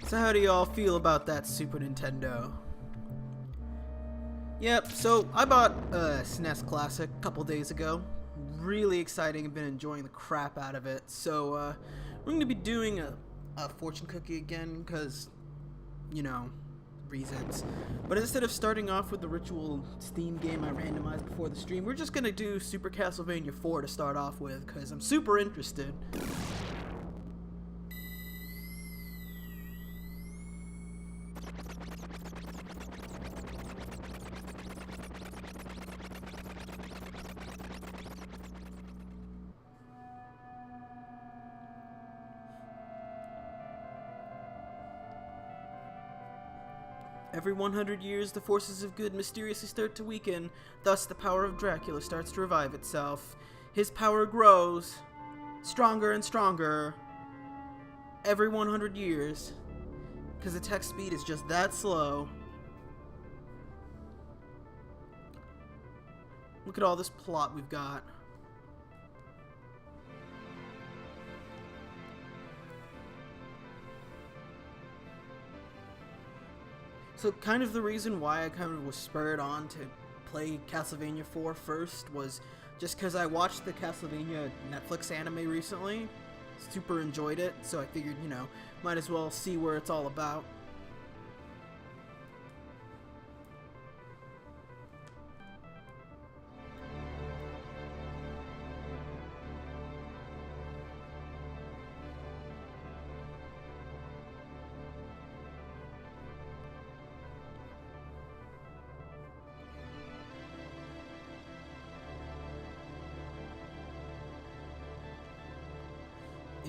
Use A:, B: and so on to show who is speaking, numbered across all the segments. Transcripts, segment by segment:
A: So how do y'all feel about that Super Nintendo? Yep, so I bought a SNES Classic a couple days ago. Really exciting, I've been enjoying the crap out of it. So we're going to be doing a fortune cookie again because, you know, reasons. But instead of starting off with the ritual Steam game I randomized before the stream, we're just going to do Super Castlevania IV to start off with because I'm super interested. Every 100 years, the forces of good mysteriously start to weaken. Thus, the power of Dracula starts to revive itself. His power grows, stronger and stronger, every 100 years. Because the text speed is just that slow. Look at all this plot we've got. So kind of the reason why I kind of was spurred on to play Castlevania IV first was just because I watched the Castlevania Netflix anime recently. Super enjoyed it, so I figured, you know, might as well see where it's all about.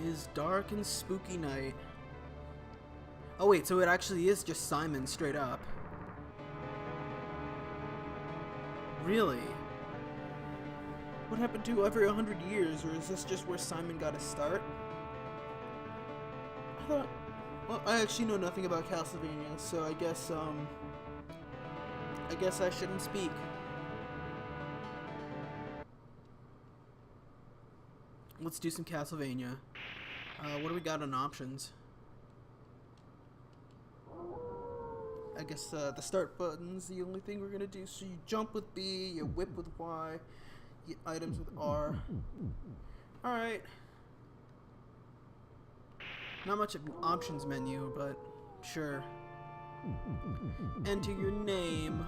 A: Is dark and spooky night. Oh wait, so it actually is just Simon straight up. Really? What happened to every 100 years, or is this just where Simon got his start? I thought... Well, I actually know nothing about Castlevania, so I guess I shouldn't speak. Let's do some Castlevania. What do we got on options? I guess the start button's the only thing we're gonna do. So you jump with B, you whip with Y, you get items with R. Alright. Not much of an options menu, but sure. Enter your name.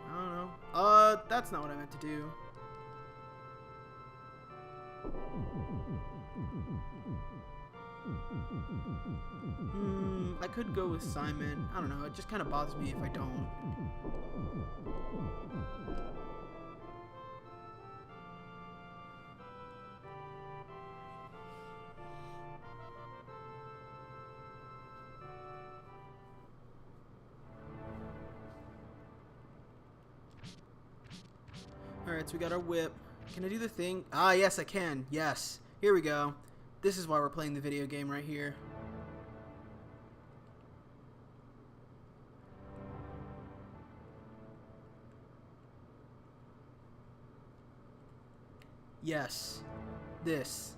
A: I don't know. That's not what I meant to do. I could go with Simon. I don't know, it just kind of bothers me if I don't. Alright, so we got our whip. Can I do the thing? Ah, yes, I can. Yes. Here we go. This is why we're playing the video game right here. Yes. This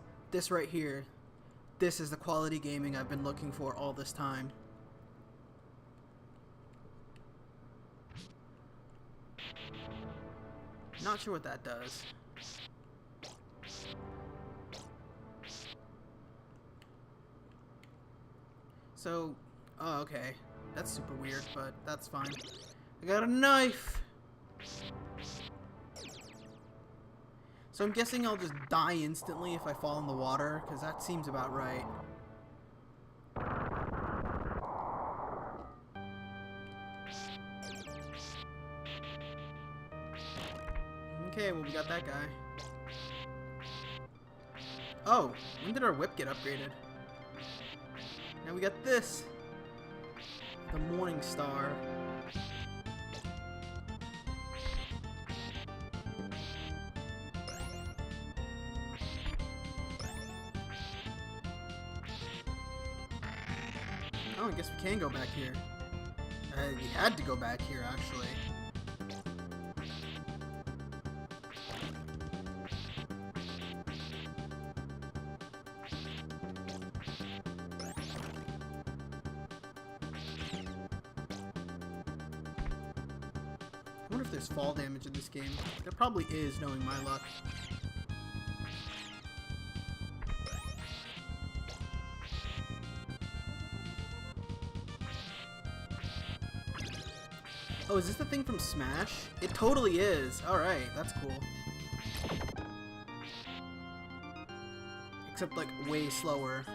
A: right here. This is the quality gaming I've been looking for all this time. Not sure what that does. So, oh, okay. That's super weird, but that's fine. I got a knife! So I'm guessing I'll just die instantly if I fall in the water, because that seems about right. Okay, well, we got that guy. Oh, when did our whip get upgraded? Now we got this. The Morning Star. Oh, I guess we can go back here. We had to go back here, actually. wonder if there's fall damage in this game. There probably is, knowing my luck. Oh, is this the thing from Smash? It totally is. Alright, that's cool. Except, like, way slower.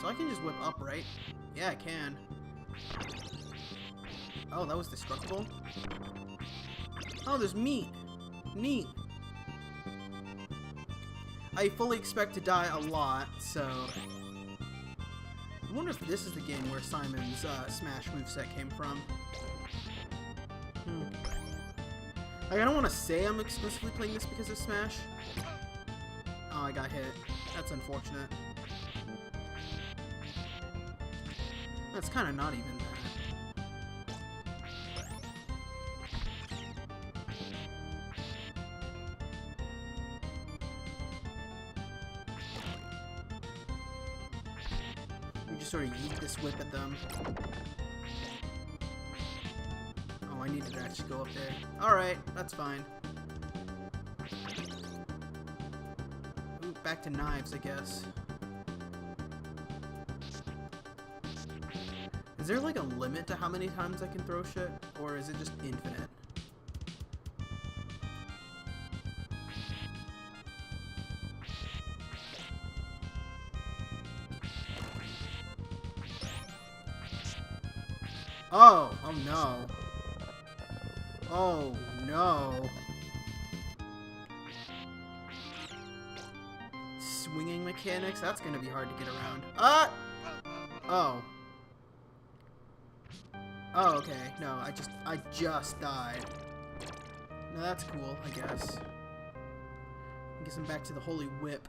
A: So I can just whip up, right? Yeah, I can. Oh, that was destructible? Oh, there's meat! Neat! I fully expect to die a lot, so... I wonder if this is the game where Simon's Smash moveset came from. Like, I don't want to say I'm exclusively playing this because of Smash. Oh, I got hit. That's unfortunate. That's kind of not even that. We just sort of yeet this whip at them. Oh, I needed to actually go up there. Alright, that's fine. Ooh, back to knives, I guess. Is there like a limit to how many times I can throw shit? Or is it just infinite? Oh! Oh no. Oh no. Swinging mechanics? That's gonna be hard to get around. Oh. Oh, okay. No, I just died. No, that's cool, I guess. I guess I'm back to the Holy Whip.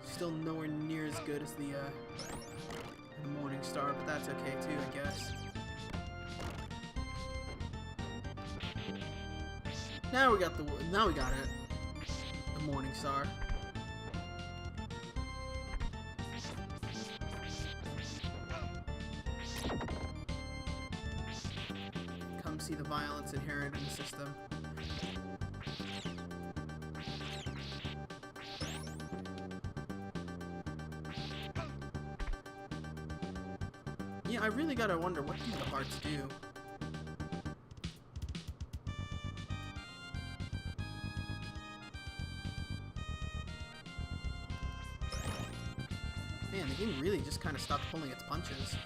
A: Still nowhere near as good as the Morning Star, but that's okay too, I guess. Now we got it. The Morning Star. Come see the violence inherent in the system. Yeah, I really gotta wonder, what do the hearts do? Man, the game really just kind of stopped pulling its punches.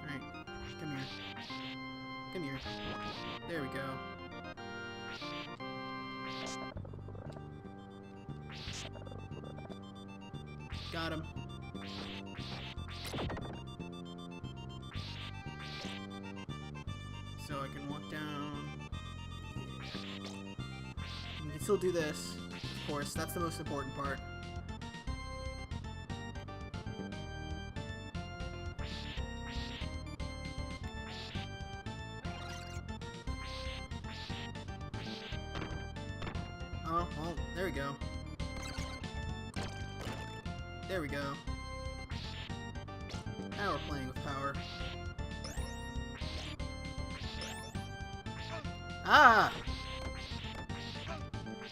A: Alright, come here. Come here. There we go. Got him. So I can walk down. You can still do this, of course. That's the most important part. Oh, well, there we go. There we go. Now we're playing with power. Ah!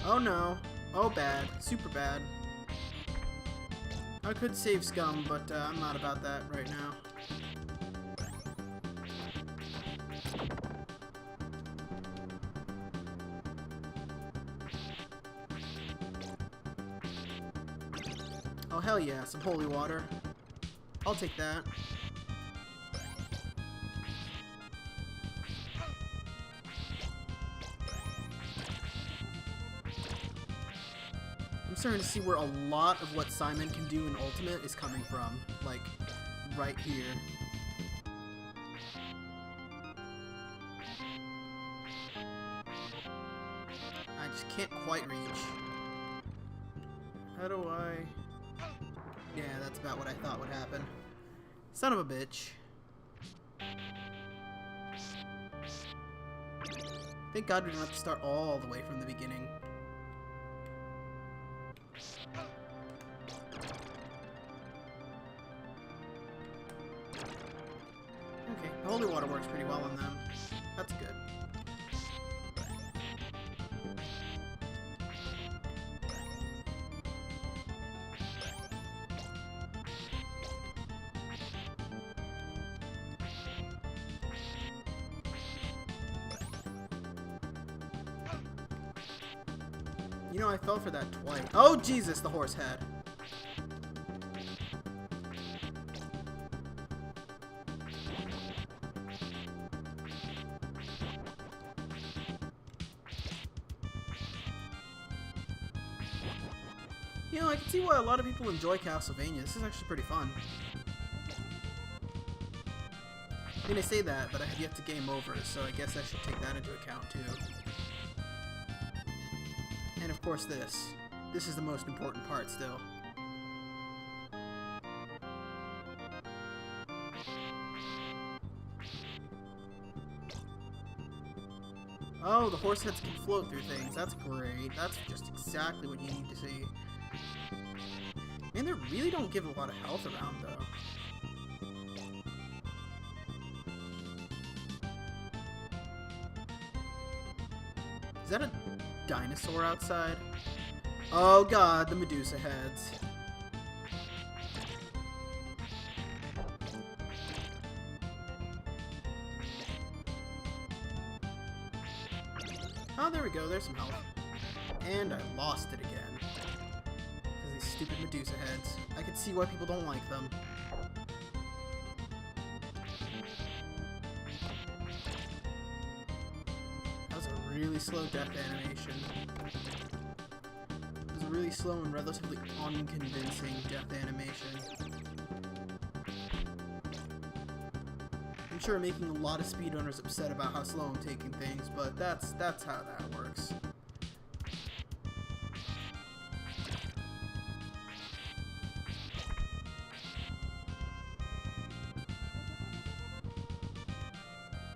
A: Oh no. Oh bad. Super bad. I could save Scum, but I'm not about that right now. Oh hell yeah, some holy water. I'll take that. I'm starting to see where a lot of what Simon can do in Ultimate is coming from. Like, right here. I just can't quite reach. How do I... Yeah, that's about what I thought would happen. Son of a bitch. Thank God we don't have to start all the way from the beginning. You know, I fell for that twice. Oh, Jesus, the horse head. You know, I can see why a lot of people enjoy Castlevania. This is actually pretty fun. I mean, I say that, but I have yet to game over, so I guess I should take that into account, too. And of course this. This is the most important part, still. Oh, the horse heads can float through things. That's great. That's just exactly what you need to see. Man, they really don't give a lot of health around, though. Is that a dinosaur outside? Oh god, the Medusa heads. Oh, there we go, there's some health. And I lost it again. Because these stupid Medusa heads. I can see why people don't like them. That was a really slow death animation. It was a really slow and relatively unconvincing death animation. I'm sure I'm making a lot of speedrunners upset about how slow I'm taking things, but that's how that works.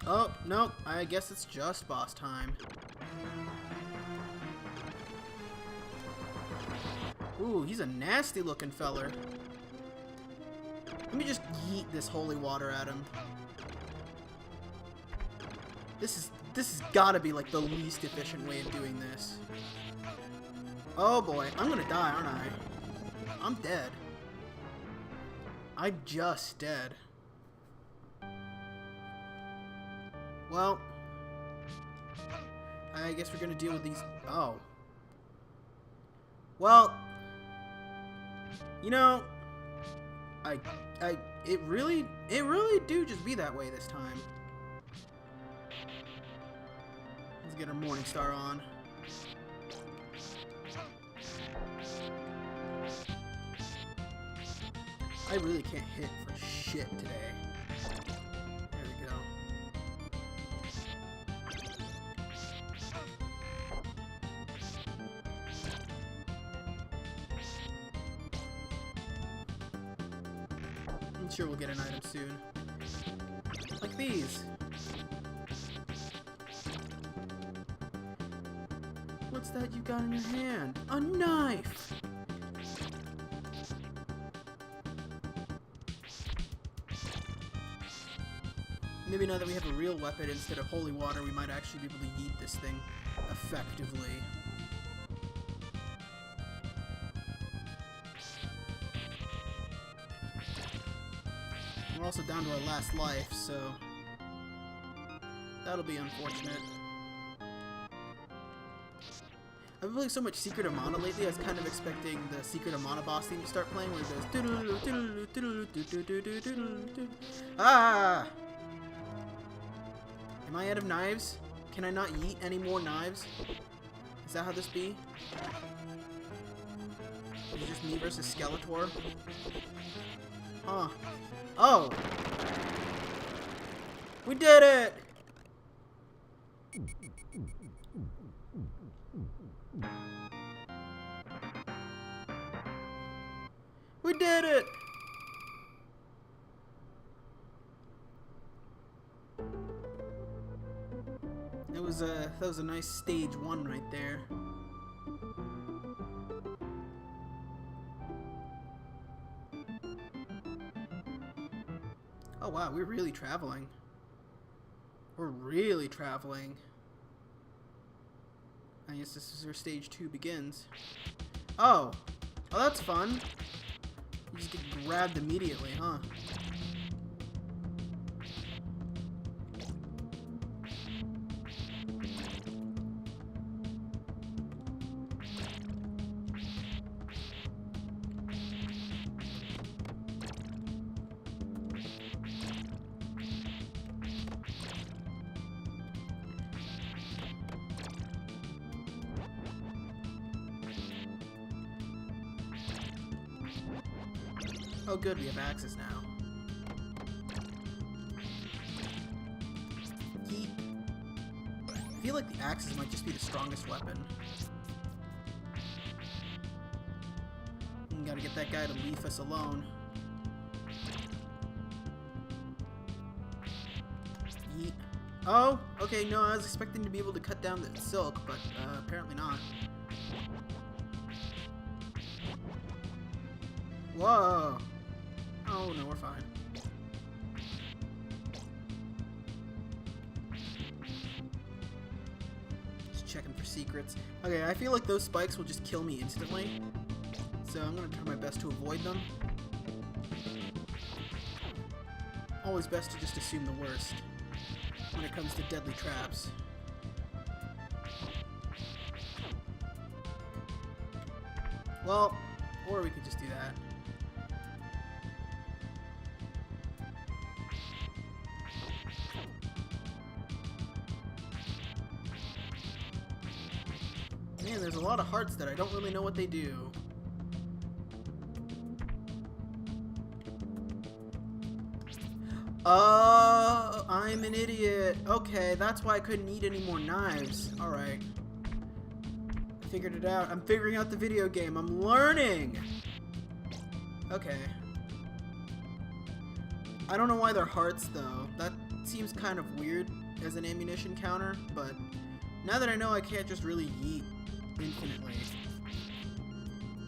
A: Oh, no, I guess it's just boss time. Ooh, he's a nasty looking feller. Let me just yeet this holy water at him. This has gotta be like the least efficient way of doing this. Oh boy, I'm gonna die, aren't I? I'm dead. I'm just dead. Well, I guess we're gonna deal with these. Oh. Well, you know, it really do just be that way this time. Let's get our Morning Star on. I really can't hit for shit today. There we go. I'm sure we'll get an item soon. Like these. What's that you got in your hand? A knife! Maybe now that we have a real weapon instead of holy water, we might actually be able to yeet this thing effectively. We're also down to our last life, so that'll be unfortunate. I've been playing so much Secret of Mana lately, I was kind of expecting the Secret of Mana boss theme to start playing, where it goes. Ah! Am I out of knives? Can I not yeet any more knives? Is that how this be? Is it just me versus Skeletor? Huh. Oh! We did it! We did it! That was a nice stage 1 right there. Oh wow, we're really traveling. We're really traveling. I guess this is where stage 2 begins. Oh! Oh, that's fun. You just get grabbed immediately, huh? Oh good, we have axes now. Yeet. I feel like the axes might just be the strongest weapon. You gotta get that guy to leave us alone. Yeet. Oh, okay, no, I was expecting to be able to cut down the silk, but apparently not. Whoa! Oh, no, we're fine. Just checking for secrets. Okay, I feel like those spikes will just kill me instantly. So I'm gonna try my best to avoid them. Always best to just assume the worst when it comes to deadly traps. Well, or we could just do that. Man, there's a lot of hearts that I don't really know what they do. Oh, I'm an idiot. Okay, that's why I couldn't eat any more knives. Alright. I figured it out. I'm figuring out the video game. I'm learning! Okay. I don't know why they're hearts, though. That seems kind of weird as an ammunition counter, but now that I know I can't just really yeet infinitely.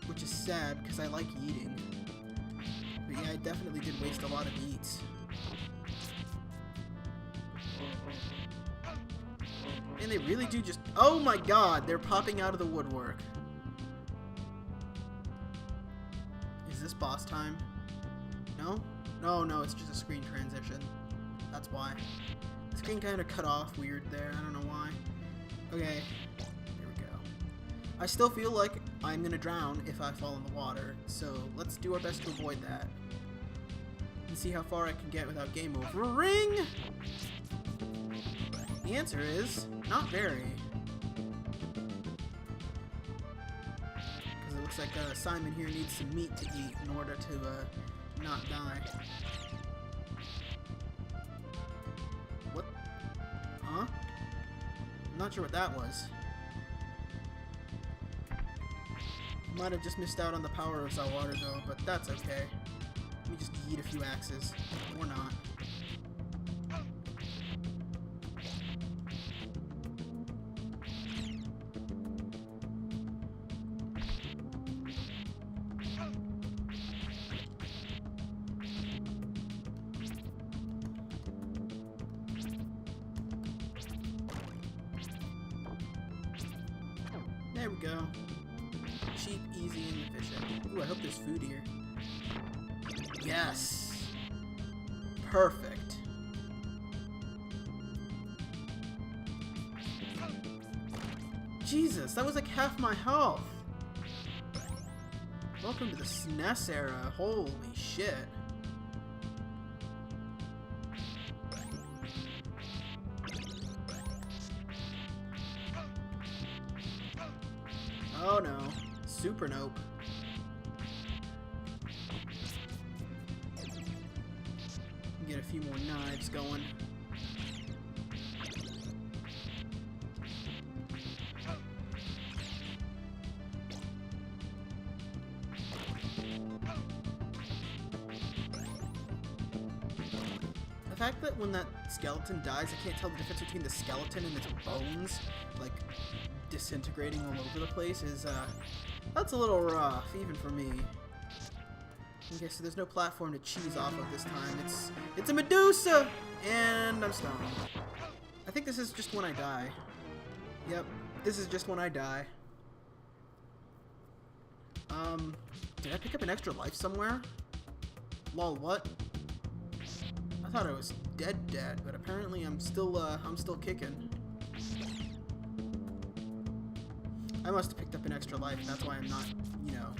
A: Which is sad, because I like yeeting. But yeah, I definitely did waste a lot of yeets. And they really do just... Oh my god, they're popping out of the woodwork. Is this boss time? No? No, it's just a screen transition. That's why. The screen kind of cut off weird there. I don't know why. Okay, here we go. I still feel like I'm going to drown if I fall in the water, so let's do our best to avoid that. And see how far I can get without game over. Ring! The answer is, not very. Because it looks like Simon here needs some meat to eat in order to not die. What? Huh? I'm not sure what that was. Might have just missed out on the power of Saltwater though, but that's okay. Let me just eat a few axes. Or not. There we go. Cheap, easy, and efficient. Ooh, I hope there's food here. Yes! Perfect. Jesus, that was like half my health. Welcome to the SNES era. Holy shit. Oh no. Super nope. Get a few more knives going. The fact that when that skeleton dies, I can't tell the difference between the skeleton and its bones, like, disintegrating all over the place is, that's a little rough, even for me. Okay, so there's no platform to cheese off of this time. It's a Medusa! And I'm stoned. I think this is just when I die. Yep, this is just when I die. Did I pick up an extra life somewhere? Lol, what? I thought I was dead, but apparently I'm still kicking. I must have picked up an extra life, and that's why I'm not, you know,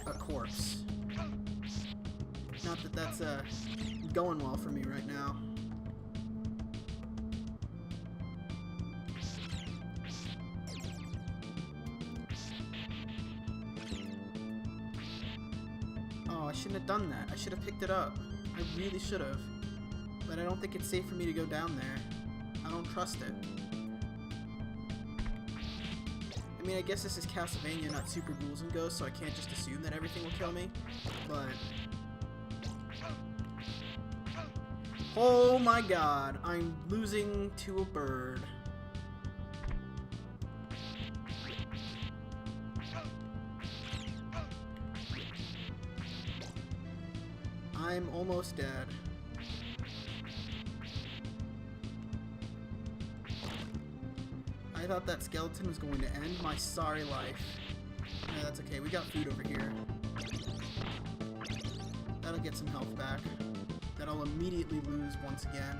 A: a corpse. Not that that's, going well for me right now. Oh, I shouldn't have done that. I should have picked it up. I really should have. But I don't think it's safe for me to go down there. I don't trust it. I mean, I guess this is Castlevania, not Super Ghouls and Ghosts, so I can't just assume that everything will kill me. But... oh my god, I'm losing to a bird. I'm almost dead. I thought that skeleton was going to end my sorry life. No, that's okay. We got food over here. That'll get some health back. That I'll immediately lose once again.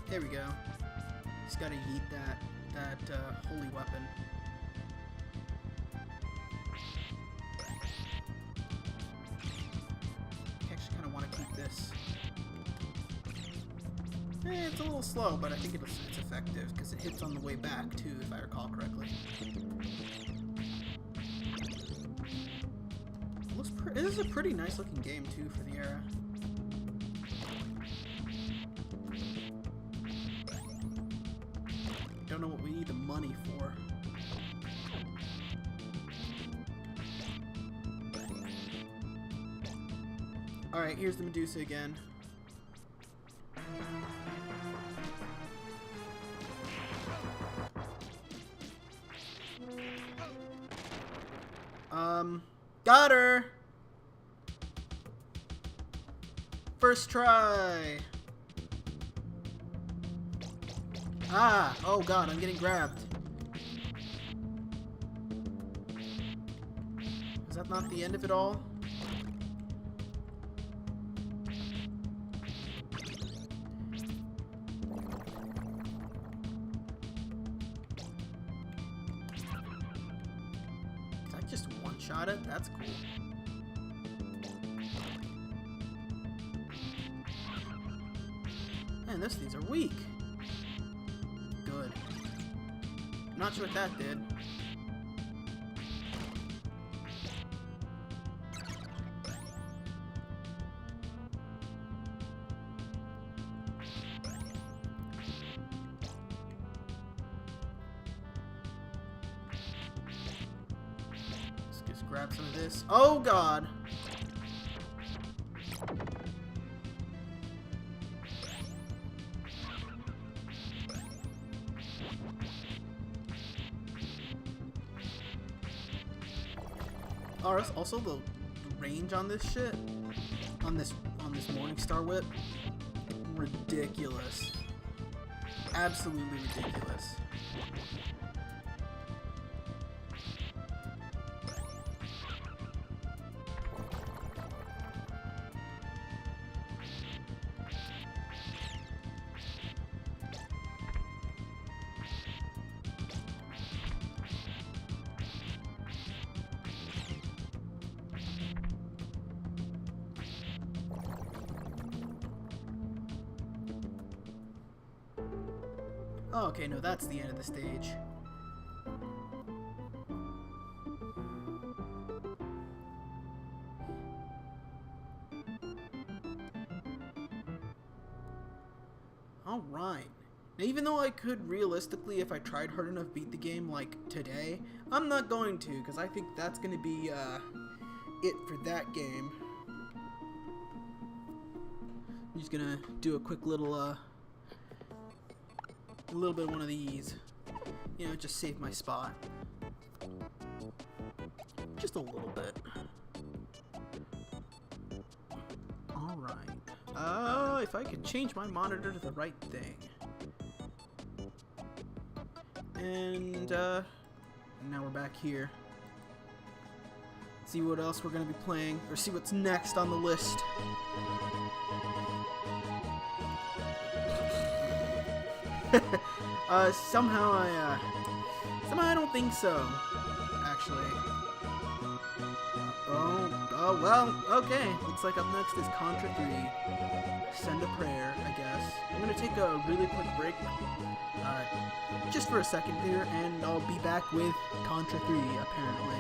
A: There we go. Just gotta yeet that holy weapon. I actually kind of want to keep this. It's a little slow, but I think it's effective because it hits on the way back too, if I recall correctly. This is a pretty nice looking game too for the era. Don't know what we need the money for. Alright, here's the Medusa again. Got her! First try! Ah! Oh god, I'm getting grabbed. Is that not the end of it all? Did I just one-shot it? That's cool. Man, those things are weak. Good. Not sure what that did. Let's just grab some of this. Oh god! Also, the range on this shit, on this Morningstar whip, ridiculous. Absolutely ridiculous. Oh, okay, no, that's the end of the stage. Alright. Now, even though I could realistically, if I tried hard enough, beat the game like today, I'm not going to, because I think that's going to be it for that game. I'm just going to do a quick little bit of one of these, you know, just save my spot. Just a little bit. Alright. If I could change my monitor to the right thing. And, now we're back here. See what else we're gonna be playing, or see what's next on the list. Somehow I don't think so, actually. Oh Oh, well, okay. Looks like up next is Contra 3. Send a prayer, I guess. I'm gonna take a really quick break, just for a second here, and I'll be back with Contra 3, apparently.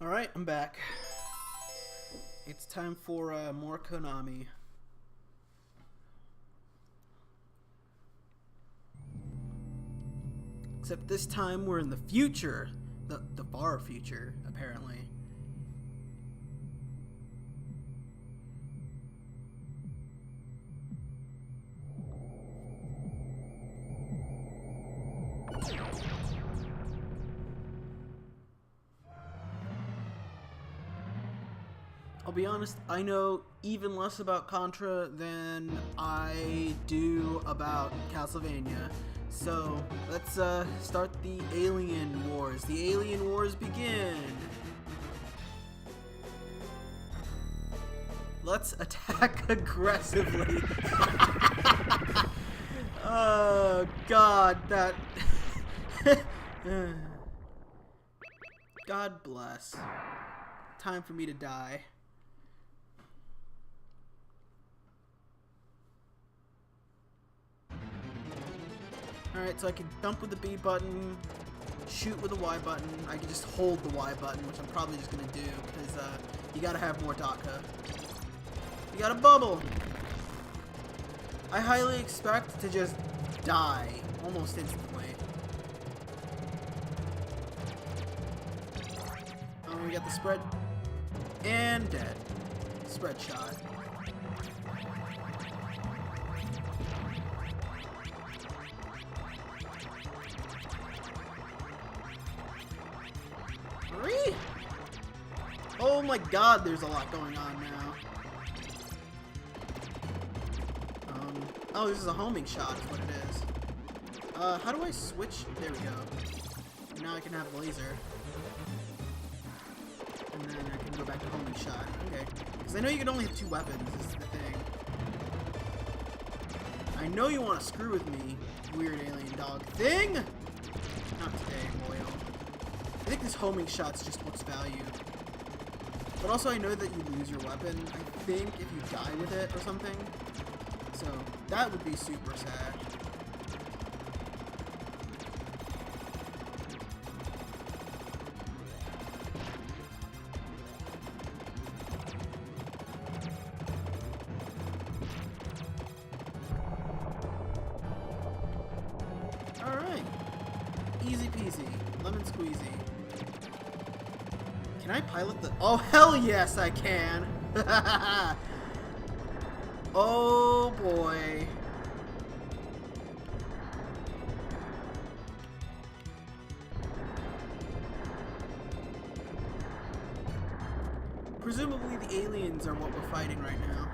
A: Alright, I'm back. It's time for more Konami. Except this time we're in the future. The far future, apparently. I'll be honest, I know even less about Contra than I do about Castlevania. So, let's start the Alien Wars. The Alien Wars begin! Let's attack aggressively. Oh, God, that... God bless. Time for me to die. Alright, so I can dump with the B button, shoot with the Y button. I can just hold the Y button, which I'm probably just going to do, because you gotta have more DACA. You got a bubble! I highly expect to just die almost instantly. Oh, we got the spread. And dead. Spread shot. Three? Oh my god, there's a lot going on now. Oh, this is a homing shot is what it is. How do I switch? There we go. Now I can have laser. And then I can go back to homing shot. Okay. Because I know you can only have 2 weapons, is the thing. I know you want to screw with me, weird alien dog thing! Not today, Boyle. I think this homing shot's just what's valued. But also I know that you lose your weapon, I think, if you die with it or something. So, that would be super sad. Alright. Easy peasy. Lemon squeezy. Can I pilot the... Oh, hell yes I can! Oh boy. Presumably the aliens are what we're fighting right now.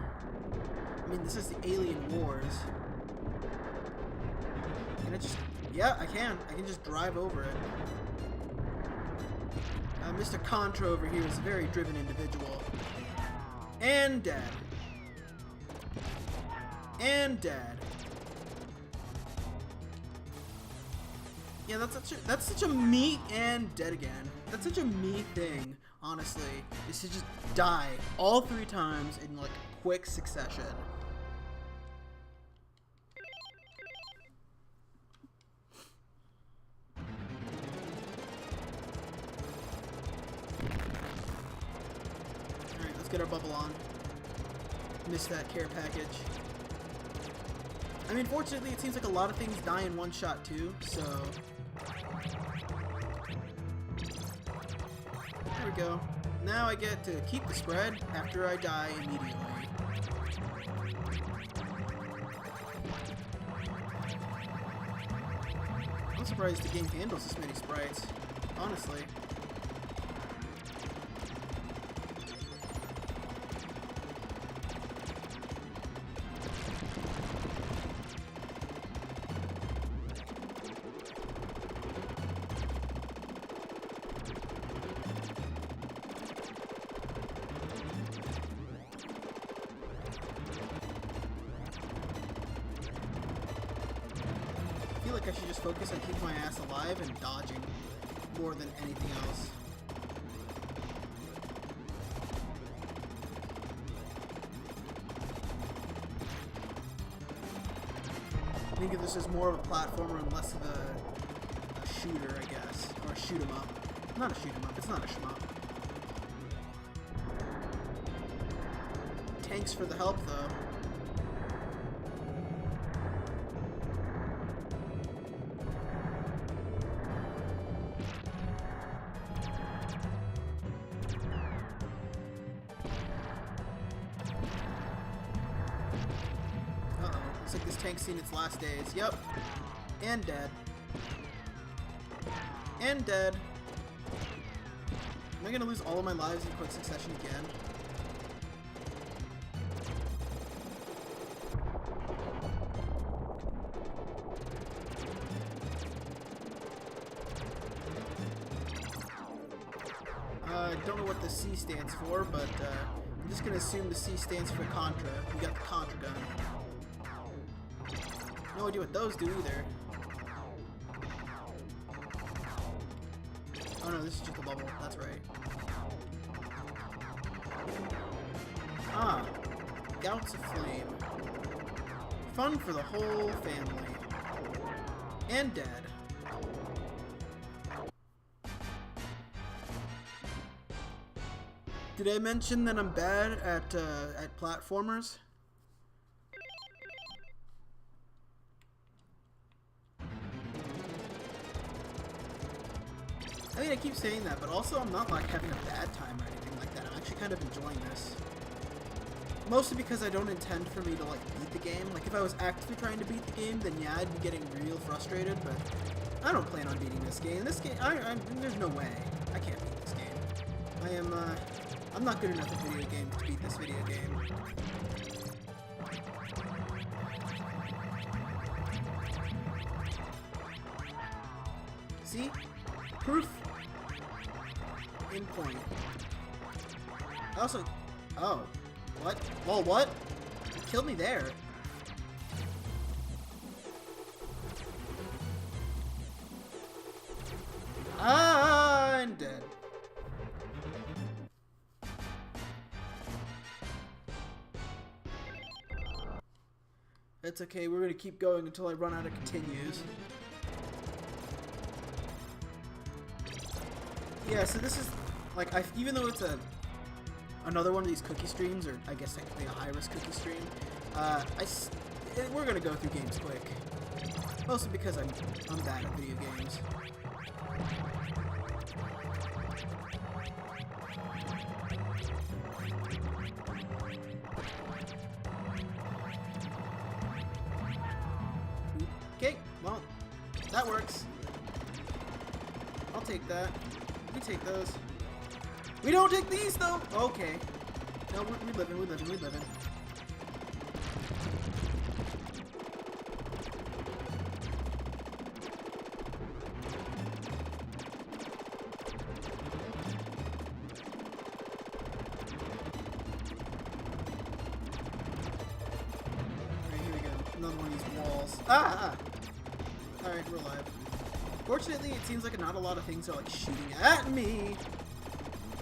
A: I mean, this is the Alien Wars. Can I just... Yeah, I can. I can just drive over it. Mr. Contra over here is a very driven individual. And dead. And dead. Yeah, that's such a me and dead again. That's such a me thing, honestly, is to just die all 3 times in like quick succession. Alright, let's get our bubble on. Missed that care package. I mean, fortunately, it seems like a lot of things die in one shot, too, so... There we go. Now I get to keep the spread after I die immediately. I'm surprised the game handles this many sprites, honestly. I feel like I should just focus on keeping my ass alive and dodging more than anything else. I think this is more of a platformer and less of a shooter, I guess. Or a shoot 'em up. Not a shoot 'em up, it's not a shmup. Thanks for the help, though. Looks like this tank's seen its last days. Yep. And dead. And dead. Am I gonna lose all of my lives in quick succession again? I don't know what the C stands for, but I'm just gonna assume the C stands for Contra. We got the Contra gun. No idea what those do either. Oh no, this is just a bubble. That's right. Ah, Gouts of Flame. Fun for the whole family. And dead. Did I mention that I'm bad at platformers? I mean, I keep saying that, but also I'm not like having a bad time or anything like that. I'm actually kind of enjoying this. Mostly because I don't intend for me to, like, beat the game. Like, if I was actively trying to beat the game, then yeah, I'd be getting real frustrated, but I don't plan on beating this game. This game, there's no way. I can't beat this game. I'm not good enough at video games to beat this video game. See? Proof in point. Also, oh, what? Well, what? You killed me there. I'm dead. It's okay, we're gonna keep going until I run out of continues. Yeah, so this is, like, even though it's another one of these cookie streams, or I guess technically a high-risk cookie stream, we're gonna go through games quick. Mostly because I'm bad at video games. Okay, well, that works. I'll take that. We take those. We don't take these, though! Okay. No, we living.
B: Okay, here we go. Another one of these walls. Alright, we're alive. Fortunately, it seems like not a lot of things are, like, shooting at me.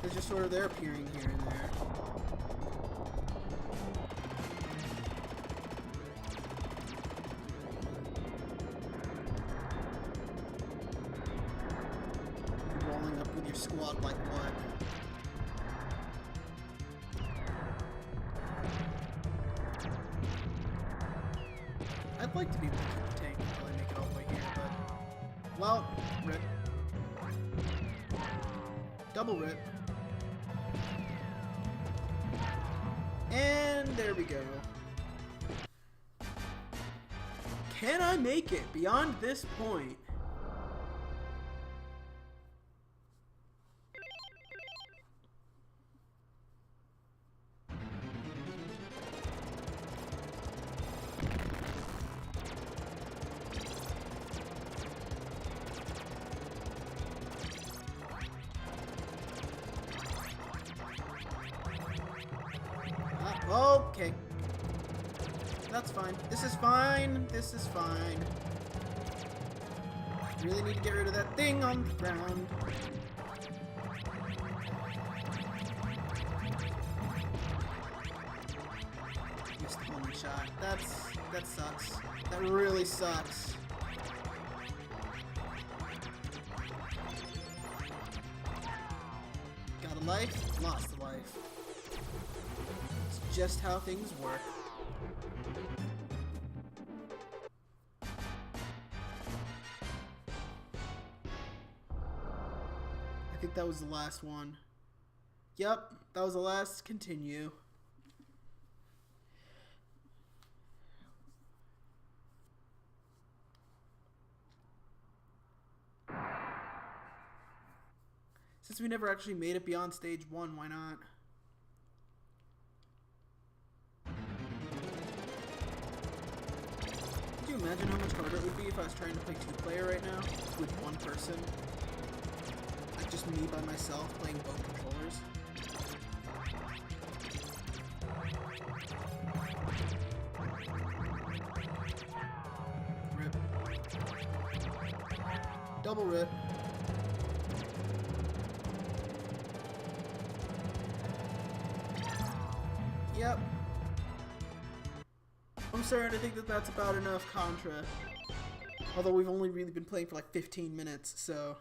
B: It's just sort of they're appearing here and there. You're rolling up with your squad like what? I'd like to be able to keep the tank until I make it all the way here, but... Well, rip. Double rip. And there we go. Can I make it beyond this point? Okay. That's fine. This is fine. This is fine. Really need to get rid of that thing on the ground. Missed the homing shot. That sucks. That really sucks. Got a life, lost a life. Just how things work. I think that was the last one. Yep, that was the last continue. Since we never actually made it beyond stage 1, why not? Could you imagine how much harder it would be if I was trying to play 2-player right now with one person? Like just me by myself playing both controllers? Rip. Double rip. Yep. I'm starting to think that that's about enough Contra. Although we've only really been playing for like 15 minutes, so...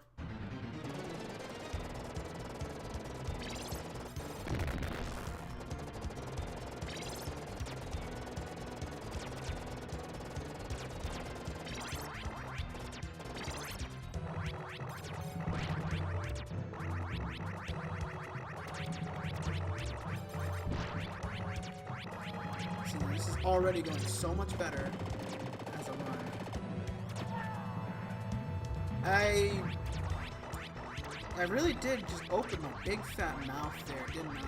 B: This is already going so much better as a run. I really did just open my big fat mouth there, didn't I?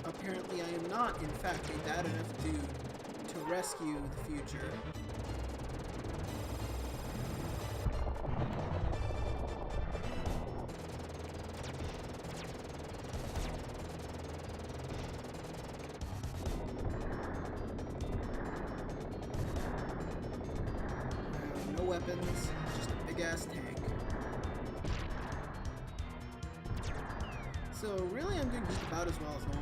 B: Apparently I am not, in fact, a bad enough dude to rescue the future. No weapons, just a big-ass tank. So really I'm doing just about as well as normal.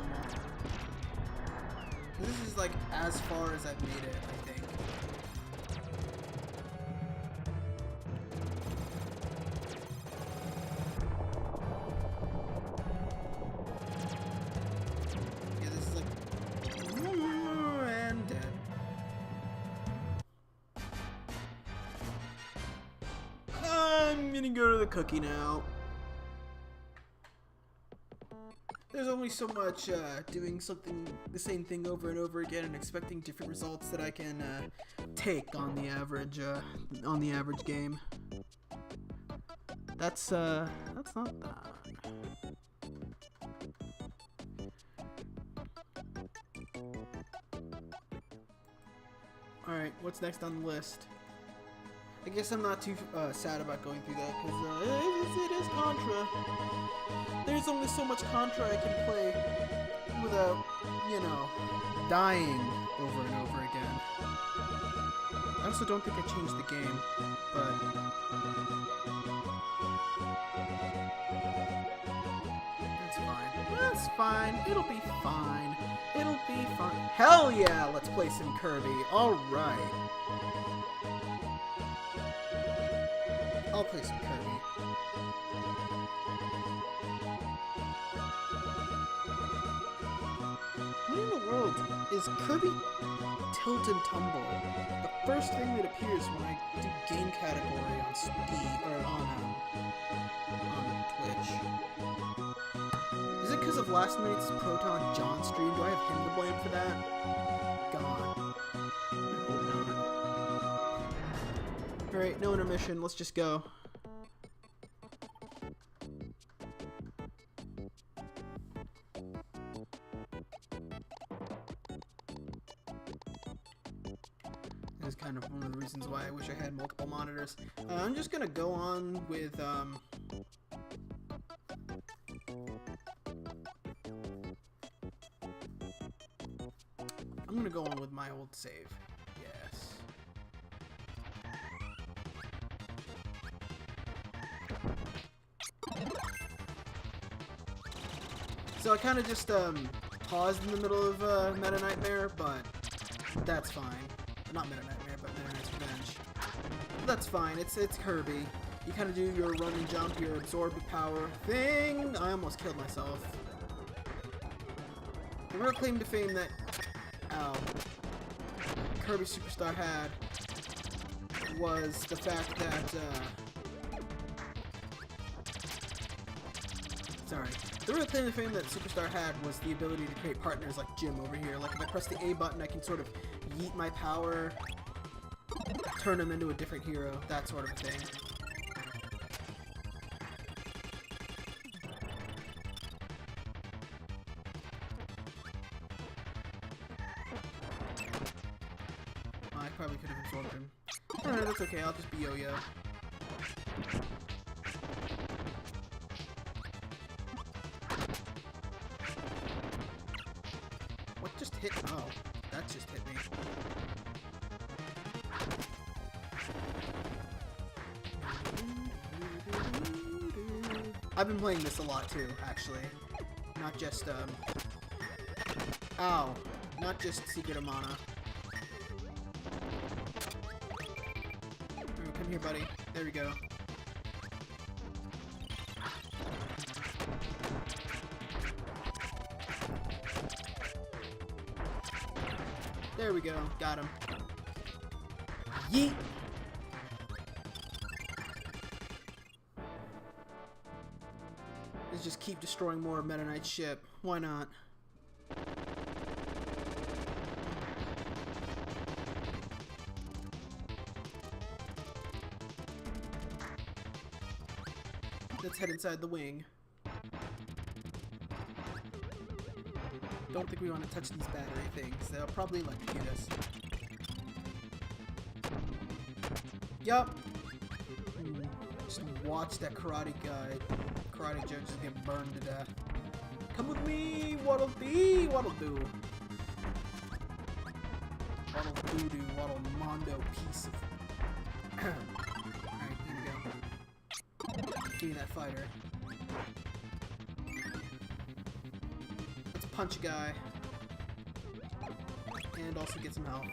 B: This is like as far as I've made it, I think. Yeah, this is like and dead.
A: I'm gonna go to the cookie now. There's only so much doing the same thing over and over again and expecting different results that I can take on the average game. That's not that. All right, what's next on the list? I guess I'm not too sad about going through that because it is Contra. There's only so much Contra I can play without, you know, dying over and over again. I also don't think I changed the game, but that's fine. That's fine. It'll be fine. It'll be fine. Hell yeah! Let's play some Kirby. All right. I'll play some Kirby. What in the world is Kirby Tilt and Tumble? The first thing that appears when I do game category on Steam or on Twitch. Is it because of last night's Proton John stream? Do I have him to blame for that? God. I hope not. Alright, no intermission. Let's just go. This is kind of one of the reasons why I wish I had multiple monitors. I'm just gonna go on with, I'm gonna go on with my old save. Yes. So I kind of just paused in the middle of Meta Nightmare, but that's fine. Not Meta Nightmare, but Meta Knight's Revenge. That's fine. It's Kirby. You kind of do your run and jump, your absorb power thing. I almost killed myself. The real claim to fame that Kirby Superstar had was the fact that the real claim to fame that Superstar had was the ability to create partners like Jim over here. Like if I press the A button, I can sort of yeet my power, turn him into a different hero, that sort of a thing. I probably could have absorbed him. Alright, that's okay, I'll just be Yo-Yo. What just hit? Oh, that just hit me. I've been playing this a lot too, actually. Not just, ow. Not just Secret of Mana. Ooh, come here, buddy. There we go. There we go. Got him.
B: Yeet! Let's just keep destroying more of Meta Knight's ship. Why not? Let's head inside the wing. Don't think we want to touch these battery things. They'll probably electrocute us. Yup. Just watch that karate judge just get burned to death. Come with me, waddle dee, waddle do. Waddle doo doo, waddle mondo piece of. Alright, here we go. Give me that fighter. Let's punch a guy. And also get some health.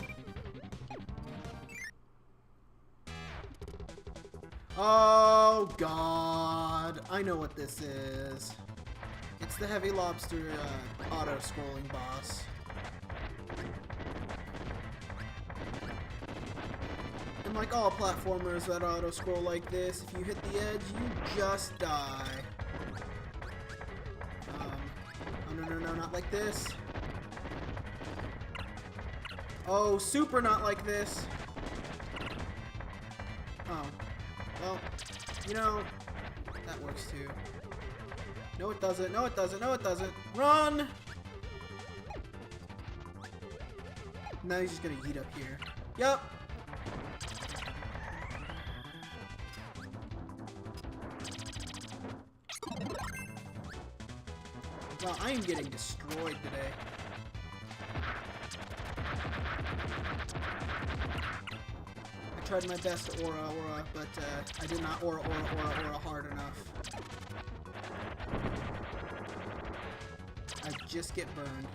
B: Oh god, I know what this is. It's the Heavy Lobster auto-scrolling boss. And like all platformers that auto-scroll like this, if you hit the edge, you just die. Oh no, not like this. Oh, super not like this. Oh. Well, you know, that works too. No, it doesn't. No, it doesn't. No, it doesn't. Run! Now he's just gonna eat up here. Yup. Wow, I am getting destroyed today. I tried my best to aura, but I did not aura hard enough. I just get burned.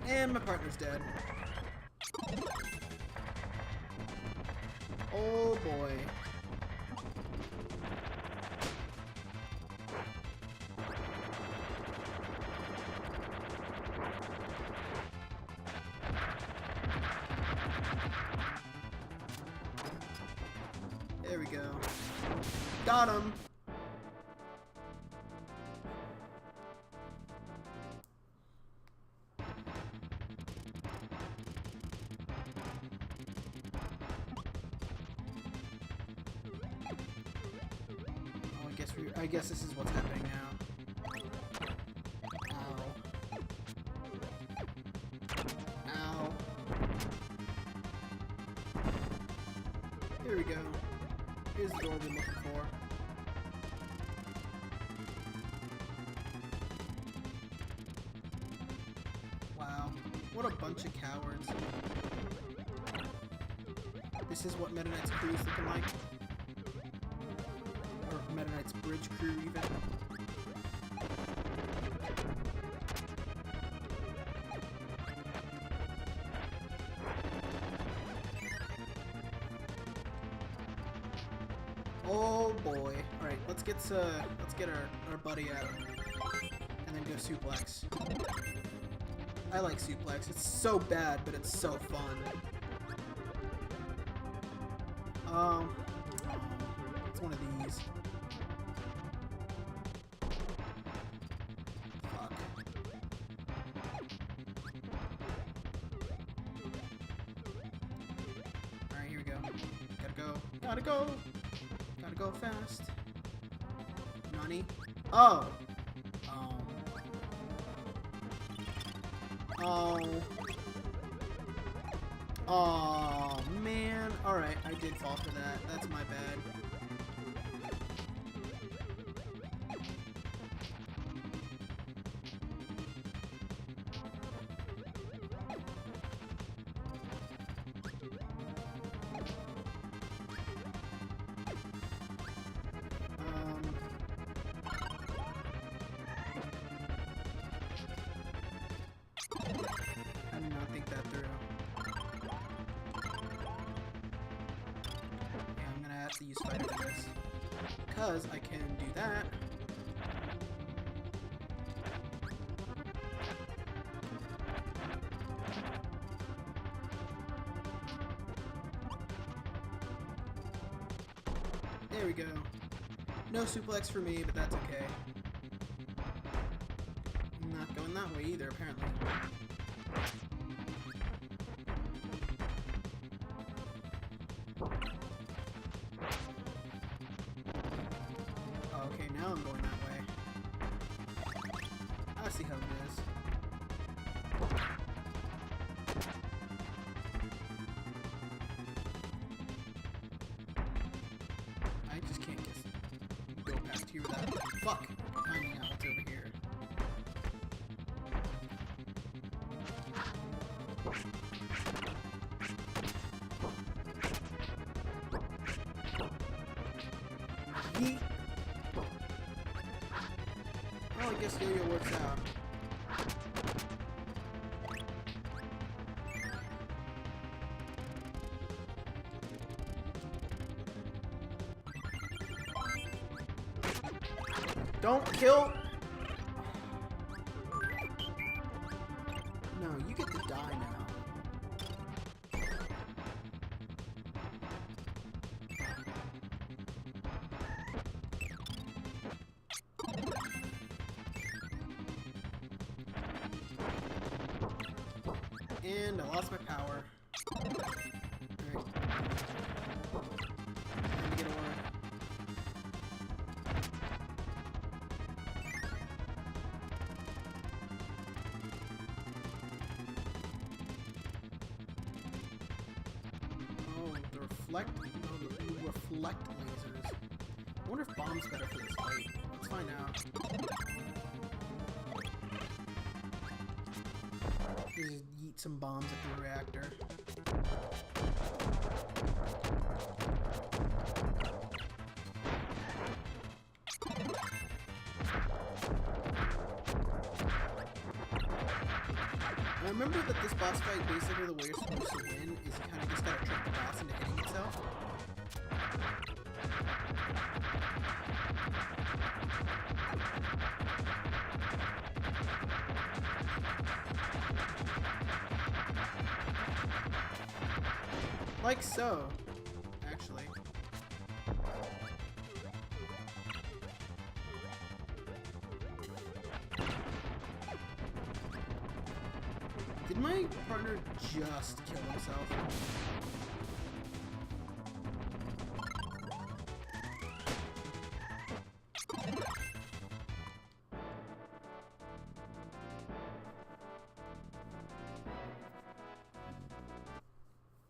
B: And my partner's dead. Oh boy. There we go. Got him! I guess this is what's happening now. Ow. Ow. Here we go. Here's the door we're looking for. Wow. What a bunch of cowards. This is what Meta Knight's crew is looking like. Or Meta Knight's bridge crew, even. Oh boy. Alright, let's get our buddy at him. And then go suplex. I like suplex. It's so bad, but it's so fun. It's one of these. Fuck. Alright, here we go. Gotta go. Gotta go fast. Nani? Oh! Oh. Oh, man. Alright, I did fall for that. That's my bad. I did not think that through. Yeah, I'm gonna have to use fighter for this. Because I can do that. There we go. No suplex for me, but that's okay. I'm not going that way either, apparently. Okay, now I'm going that way. I see how it is. I just can't go past here without finding out what's over here. Yeet. Oh, I guess yo-yo works out. Don't kill! No, you get to die now. And I lost my power. Alright. Time to get a word. The reflect lasers. I wonder if bomb's better for this fight. Let's find out. Just yeet some bombs at the reactor. I remember that this boss fight, basically the way you're supposed to win is you kind of just gotta trick the boss into hitting itself. Like so, actually. Did my partner just kill himself?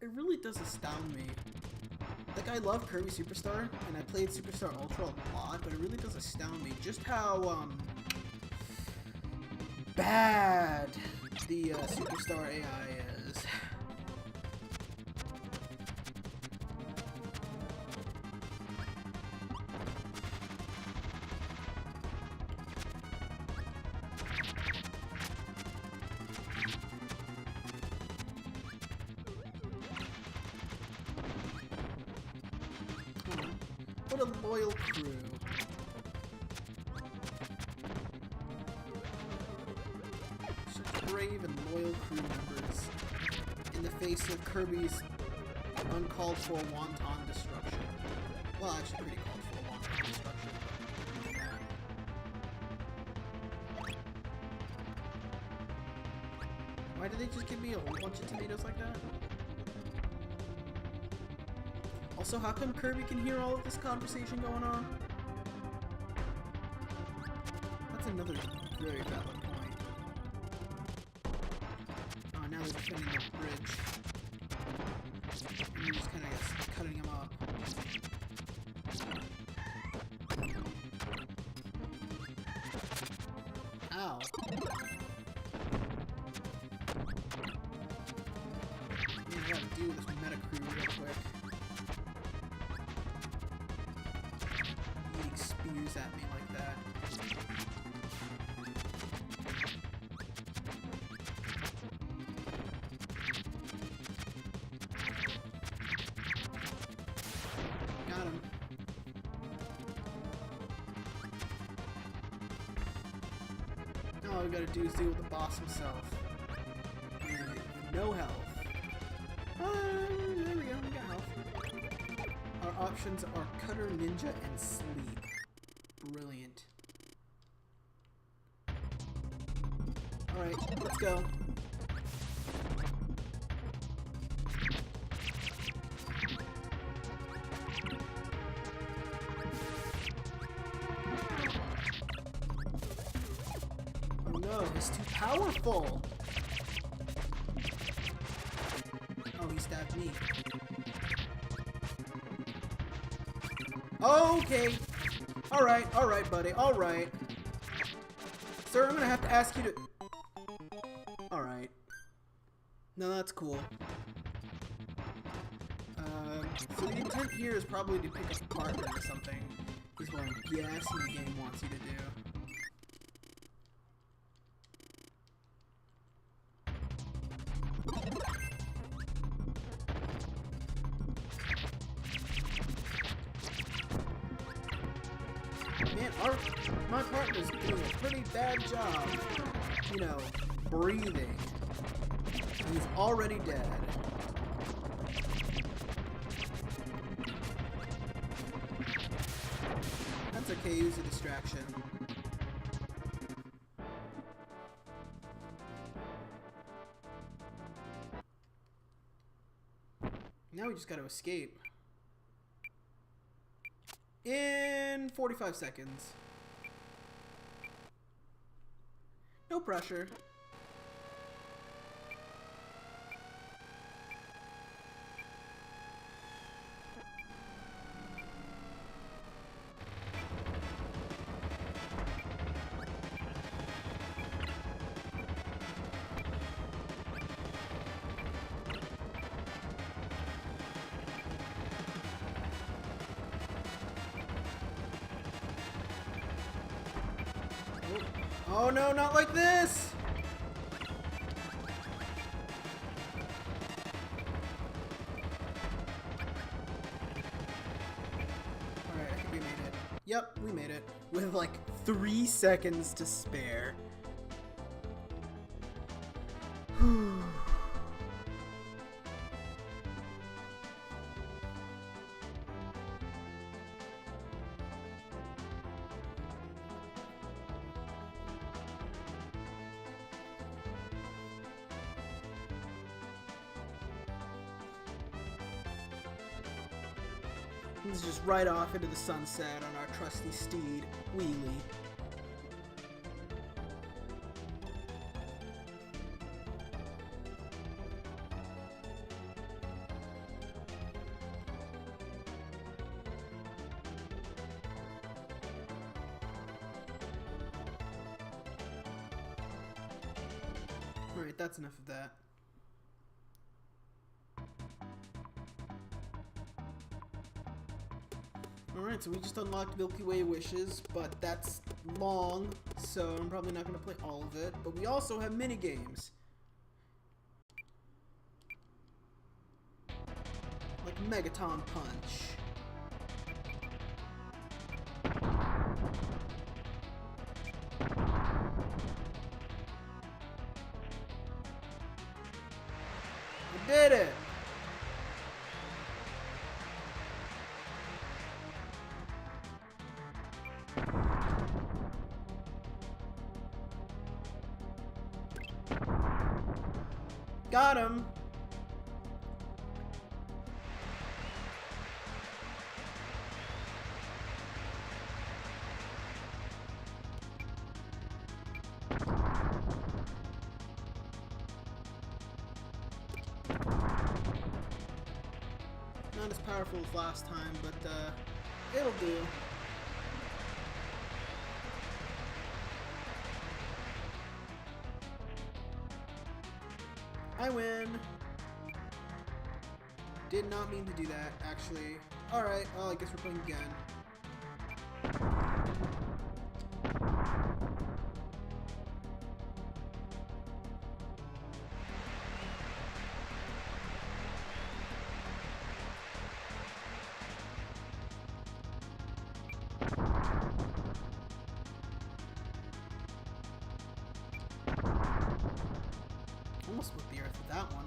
B: It really does astound me. Like, I love Kirby Superstar, and I played Superstar Ultra a lot, but it really does astound me just how, bad the Superstar AI is. What a loyal crew. Such brave and loyal crew members in the face of Kirby's uncalled for wanton destruction. Well, actually pretty called for wanton destruction. Why did they just give me a whole bunch of tomatoes like that? Also, how come Kirby can hear all of this conversation going on? That's another very valid point. Oh, now they're defending the bridge. And you're just kind of cutting him up. Ow. Man, I gotta do this meta crew real quick. Spears at me like that. Got him. Now all we gotta do is deal with the boss himself. And no health. There we go, we got health. options are Cutter, Ninja, and Sleep. Brilliant. Alright, let's go. Oh no, he's too powerful! Oh, he stabbed me. Okay! Alright, buddy, alright. Sir, I'm gonna have to ask you to... Alright. No, that's cool. So the intent here is probably to pick up a partner or something, is what I'm guessing the game wants you to do. Man, my partner's doing a pretty bad job, you know, breathing. He's already dead. That's okay, use a distraction. Now we just gotta escape. In 45 seconds. No pressure. Oh no, not like this! Alright, I think we made it. Yep, we made it. With like 3 seconds to spare. Let's just ride off into the sunset on our trusty steed, Wheelie. Alright, that's enough of that. Alright, so we just unlocked Milky Way Wishes, but that's long, so I'm probably not going to play all of it. But we also have mini-games. Like Megaton Punch. I did it! Got him! Not as powerful as last time, but it'll do. I win. Did not mean to do that, actually. Alright, well, I guess we're playing again. Almost split the earth with that one.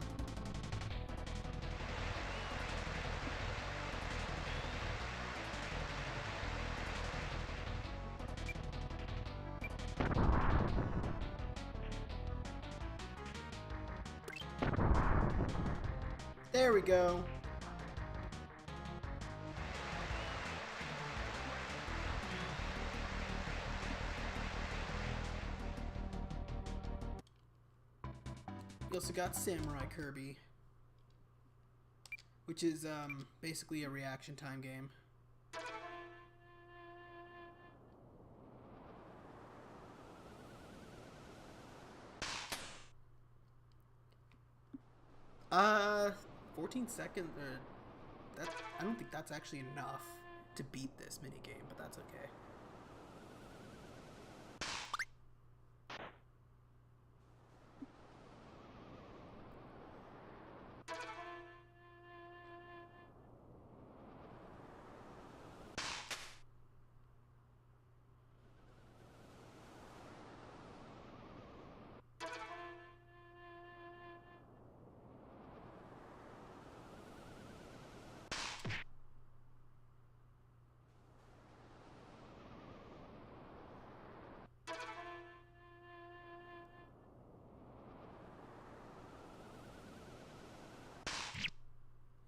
B: There we go. We also got Samurai Kirby, which is basically a reaction time game. Uh, 14 seconds. That I don't think that's actually enough to beat this minigame, but that's okay.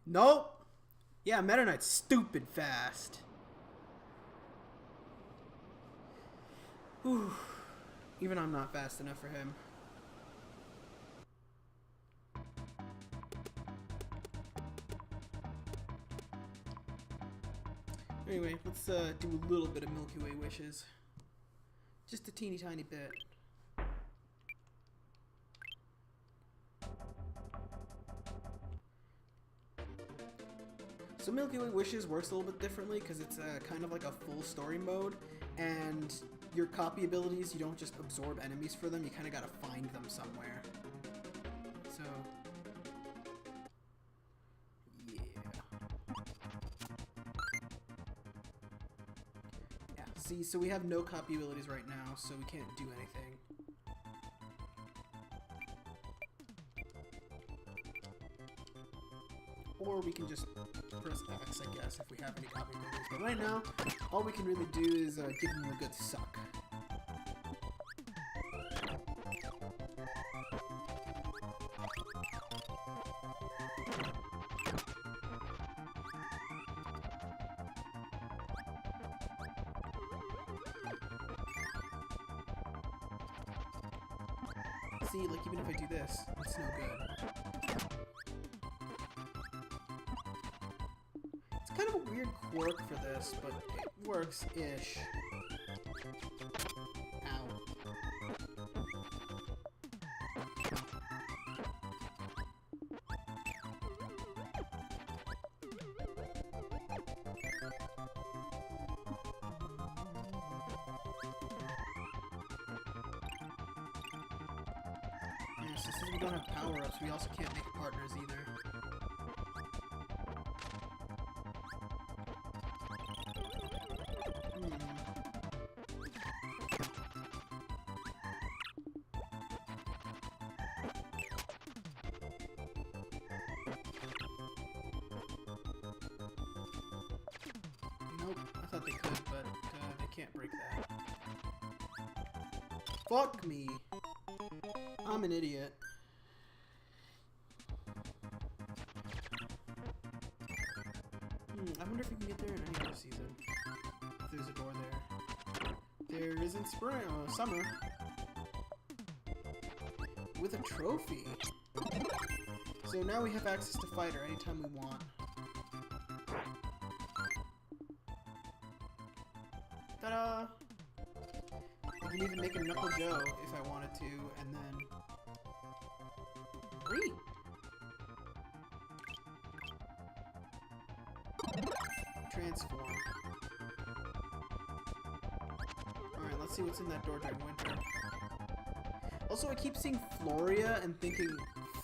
B: Nope. Yeah, Meta Knight's stupid fast. Whew. Even I'm not fast enough for him. Anyway, let's do a little bit of Milky Way wishes. Just a teeny tiny bit. So Milky Way Wishes works a little bit differently because it's kind of like a full story mode, and your copy abilities, you don't just absorb enemies for them, you kind of gotta find them somewhere. So, yeah. Yeah, see, so we have no copy abilities right now, so we can't do anything. Or we can just press X, I guess, if we have any copy abilities. But right now, all we can really do is give them a good suck. See, like, even if I do this, it's no good. Kind of a weird quirk for this, but it works-ish. Ow. Yeah, so since we don't have power-ups, we also can't make partners either. Nope, I thought they could, but they can't break that. Fuck me! I'm an idiot. I wonder if we can get there in any other season. If there's a door there. There is in spring, summer. With a trophy. So now we have access to Fighter anytime we want. Ta-da! I can even make a Knuckle Joe if I wanted to, and then... Great! Transform. Alright, let's see what's in that door during winter. Also, I keep seeing Floria and thinking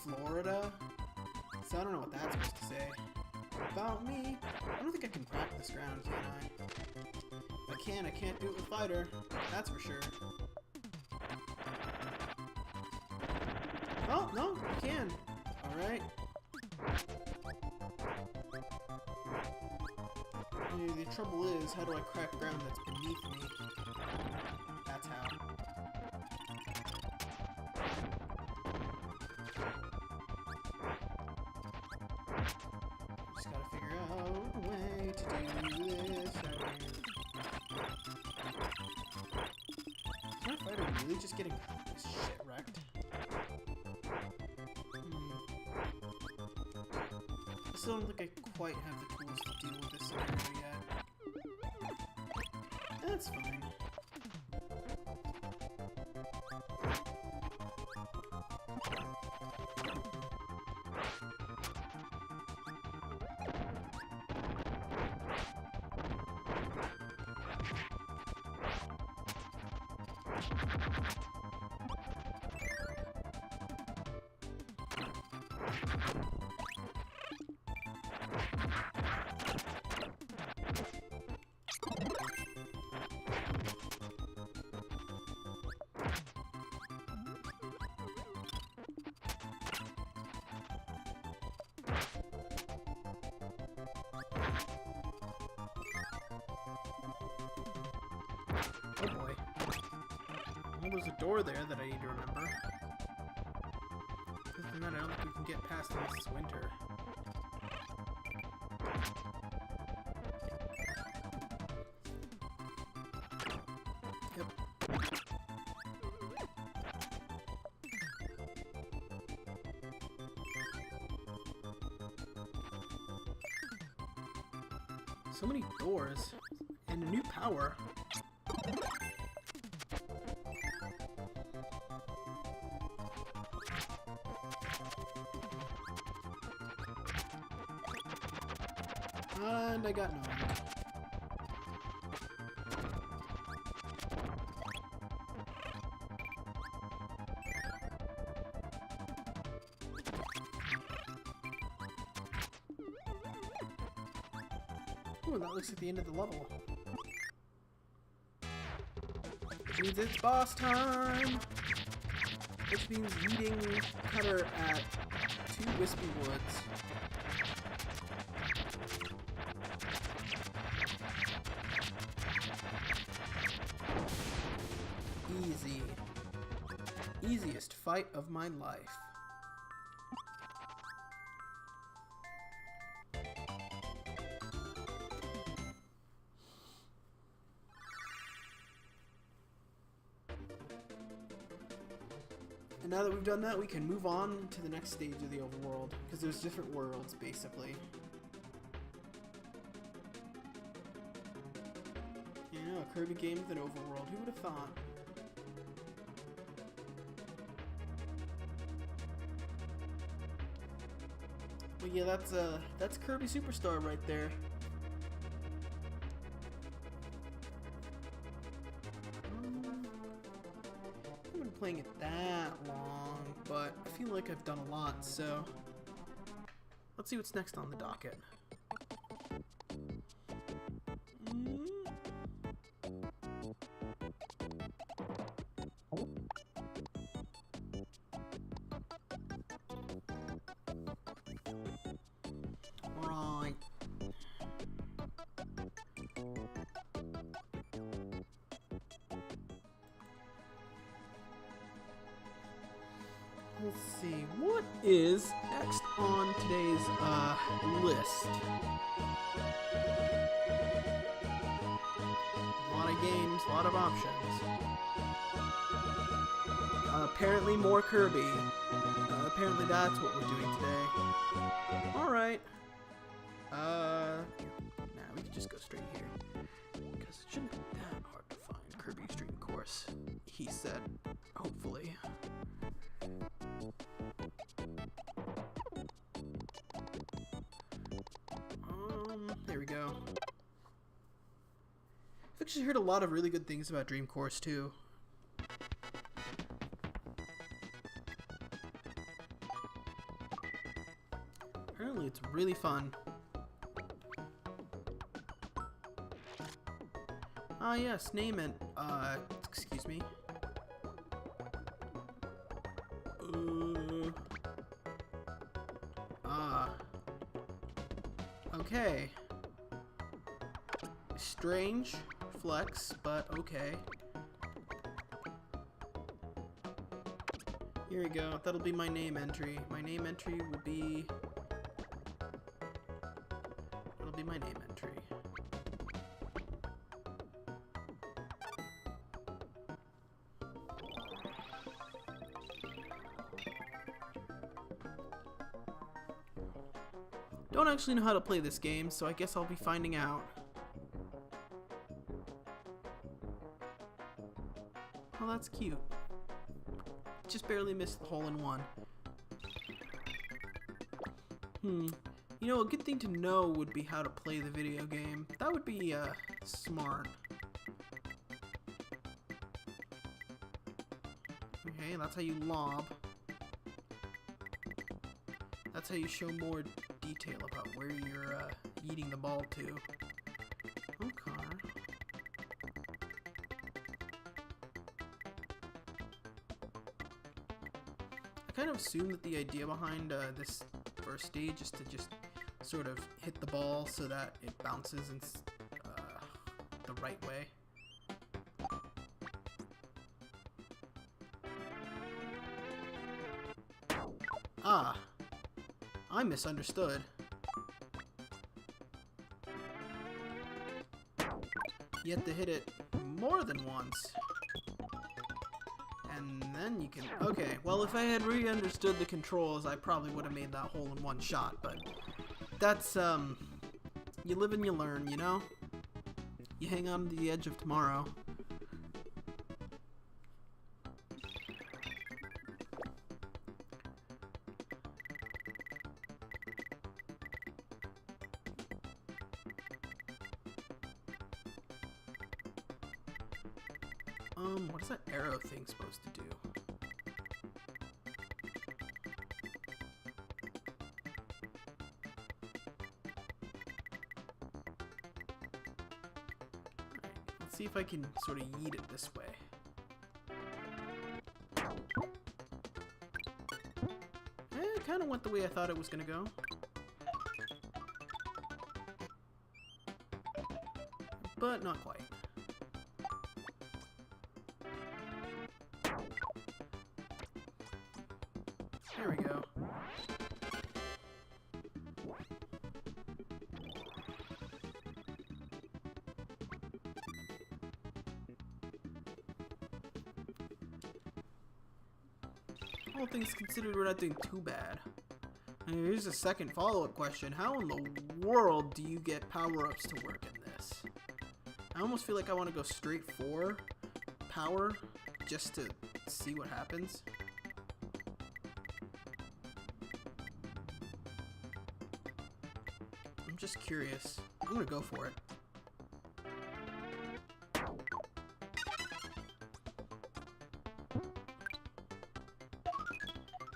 B: Florida, so I don't know what that's supposed to say. About me? I don't think I can crack this ground, can I? If I can't do it with Fighter. That's for sure. Oh, no, I can. Alright. The trouble is, how do I crack ground that's beneath me? That's how. Just gotta figure out a way to do this right here. Is my fighter really just getting shit wrecked? I still don't think I quite have the tools to deal with this scenario yet. That's fine. Oh boy. Well, there's a door there that I need to remember. Other than that, I don't think we can get past unless it's winter. Yep. So many doors and a new power. And I got no. Ooh, that looks like the end of the level. Which means it's boss time! Which means leading Cutter at 2 Wispy Woods. Easy. Easiest fight of my life. And now that we've done that, we can move on to the next stage of the overworld, because there's different worlds, basically. Yeah, a Kirby game with an overworld. Who would have thought? Well, yeah, that's Kirby Superstar right there. I haven't been playing it that long, but I feel like I've done a lot, so let's see what's next on the docket. Right. Let's see, what is next on today's list? A lot of games, a lot of options. Apparently more Kirby. Apparently that's what we're doing today. Alright. Nah, we can just go straight here. Because it shouldn't be that hard to find Kirby Extreme Course, he said. Hopefully. There we go. I've actually heard a lot of really good things about Dream Course, too. Apparently it's really fun. Ah, yes, name it. Excuse me. Okay. Strange flex, but okay. Here we go. That'll be my name entry. My name entry will be
A: be my name entry. Don't actually know how to play this game, so I guess I'll be finding out. Oh, that's cute. Just barely missed the hole-in-one. You know, a good thing to know would be how to play the video game. That would be, smart. Okay, that's how you lob. That's how you show more detail about where you're, eating the ball to. Okay. I kind of assume that the idea behind, this first stage is to just sort of hit the ball so that it bounces in the right way. Ah, I misunderstood. You have to hit it more than once. And then you can... Okay, well, if I had re-understood the controls, I probably would have made that hole in one shot, but that's, you live and you learn, you know? You hang on to the edge of tomorrow. What is that arrow thing supposed to do? Alright, let's see if I can sort of yeet it this way. It kind of went the way I thought it was gonna go. But not quite. There we go. All things considered, we're not doing too bad. And here's a second follow-up question. How in the world do you get power-ups to work in this? I almost feel like I want to go straight for power just to see what happens. I'm just curious. I'm gonna go for it.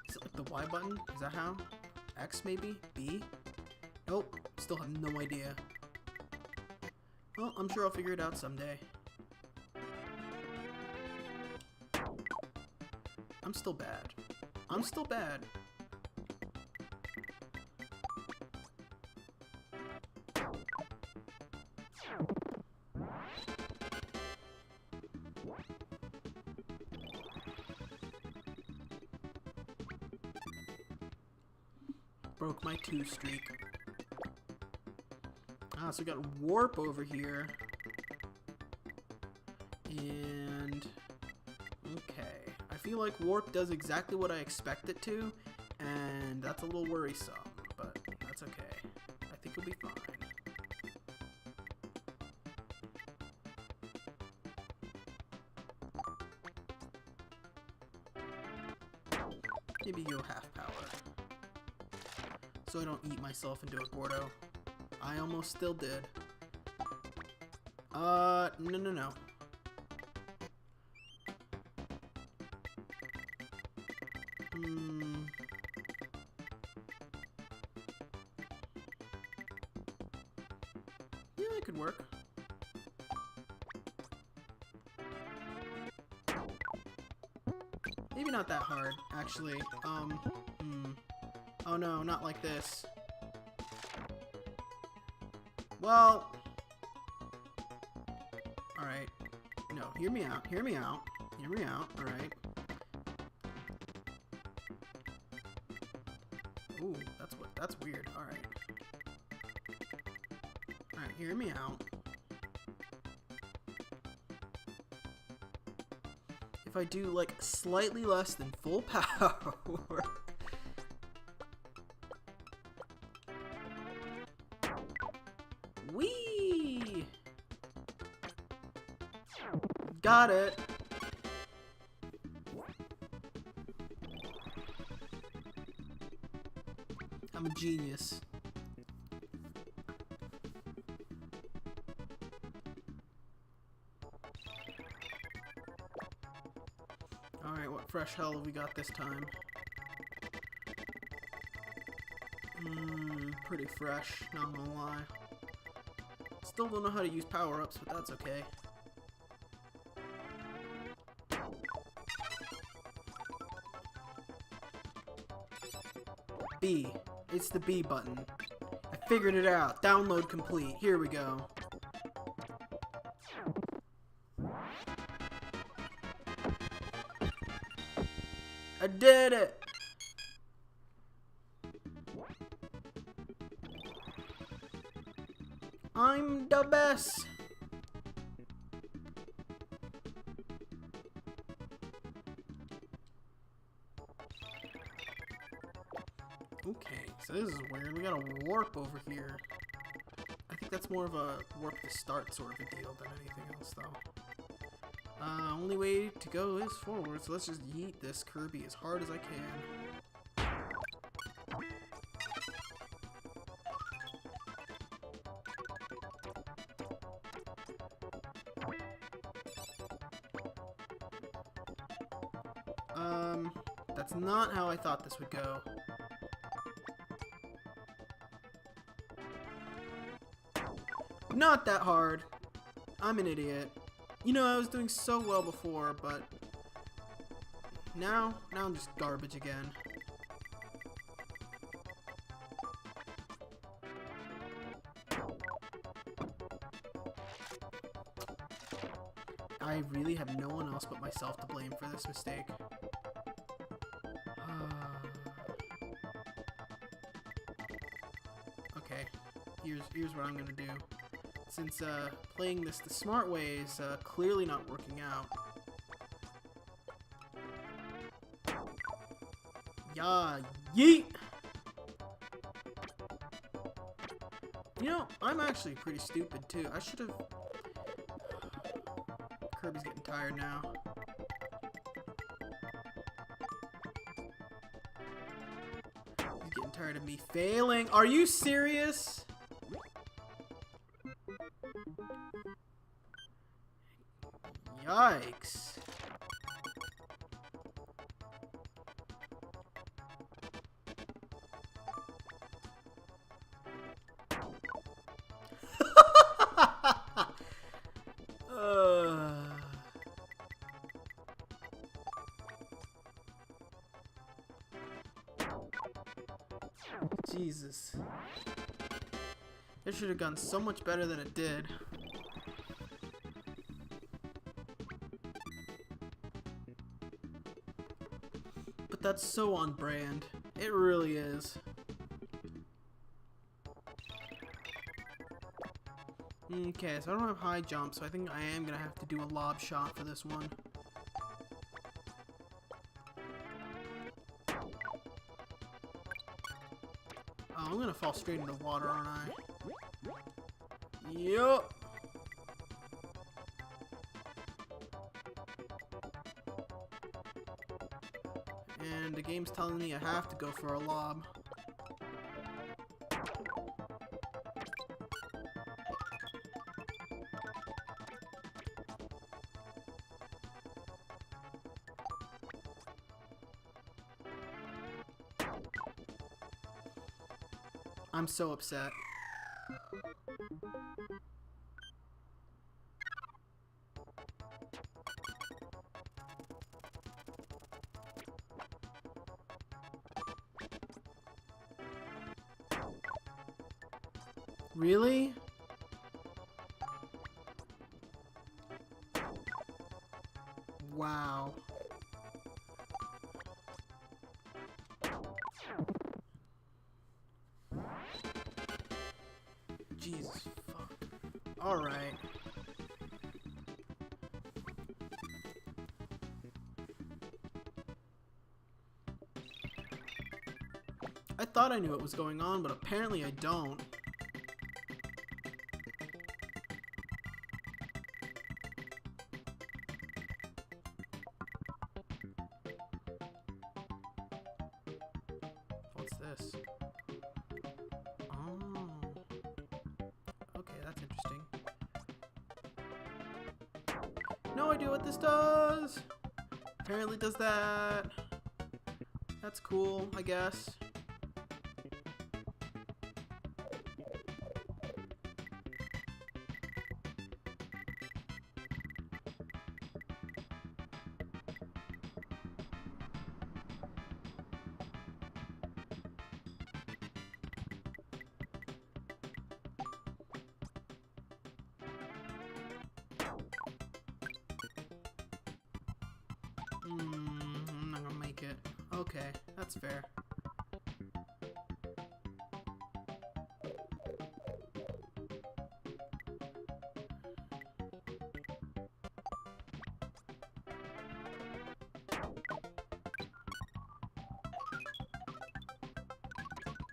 A: Is it like the Y button? Is that how? X maybe? B? Nope. Still have no idea. Well, I'm sure I'll figure it out someday. I'm still bad. I'm still bad. Broke my 2 streak. Ah, so we got warp over here. And... okay. I feel like warp does exactly what I expect it to, and that's a little worrisome, but that's okay. I think it'll be fine. Maybe go half power. So I don't eat myself into a Gordo. I almost still did. No. Yeah, it could work. Maybe not that hard, actually. Oh no, not like this. Well... alright. No, hear me out, hear me out. Hear me out, alright. Ooh, that's weird, alright. Alright, hear me out. If I do like slightly less than full power. Whee! Got it. I'm a genius. Alright, what fresh hell have we got this time? Pretty fresh, not gonna lie. Still don't know how to use power-ups, but that's okay. B. It's the B button. I figured it out. Download complete. Here we go. I did it! I'm the best! Okay, so this is weird. We got a warp over here. I think that's more of a warp to start sort of a deal than anything else, though. Only way to go is forward, so let's just yeet this Kirby as hard as I can. That's not how I thought this would go. Not that hard. I'm an idiot. You know, I was doing so well before, but now I'm just garbage again. I really have no one else but myself to blame for this mistake. Okay, here's what I'm gonna do. Since playing this the smart way is clearly not working out. Yeah, yeet! You know, I'm actually pretty stupid too. I should have... Kirby's getting tired now. He's getting tired of me failing. Are you serious? Yikes. Jesus. It should have gone so much better than it did. But that's so on brand. It really is. Okay, so I don't have high jump, so I think I am gonna have to do a lob shot for this one. Oh, I'm gonna fall straight into water, aren't I? Yup. And the game's telling me I have to go for a lob. I'm so upset. Really? Wow. Jesus fuck. Alright. I thought I knew what was going on, but apparently I don't. What's this? Oh. Okay, that's interesting. No idea what this does! Apparently it does that. That's cool, I guess. I'm not gonna make it. Okay, that's fair.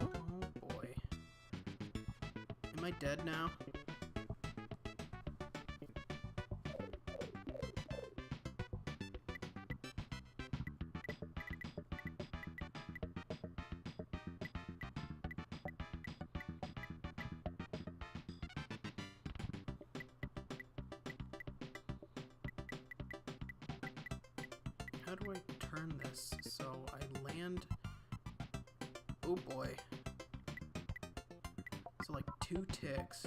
A: Oh boy. Am I dead now? How do I turn this so I land? Oh boy. So like 2 ticks.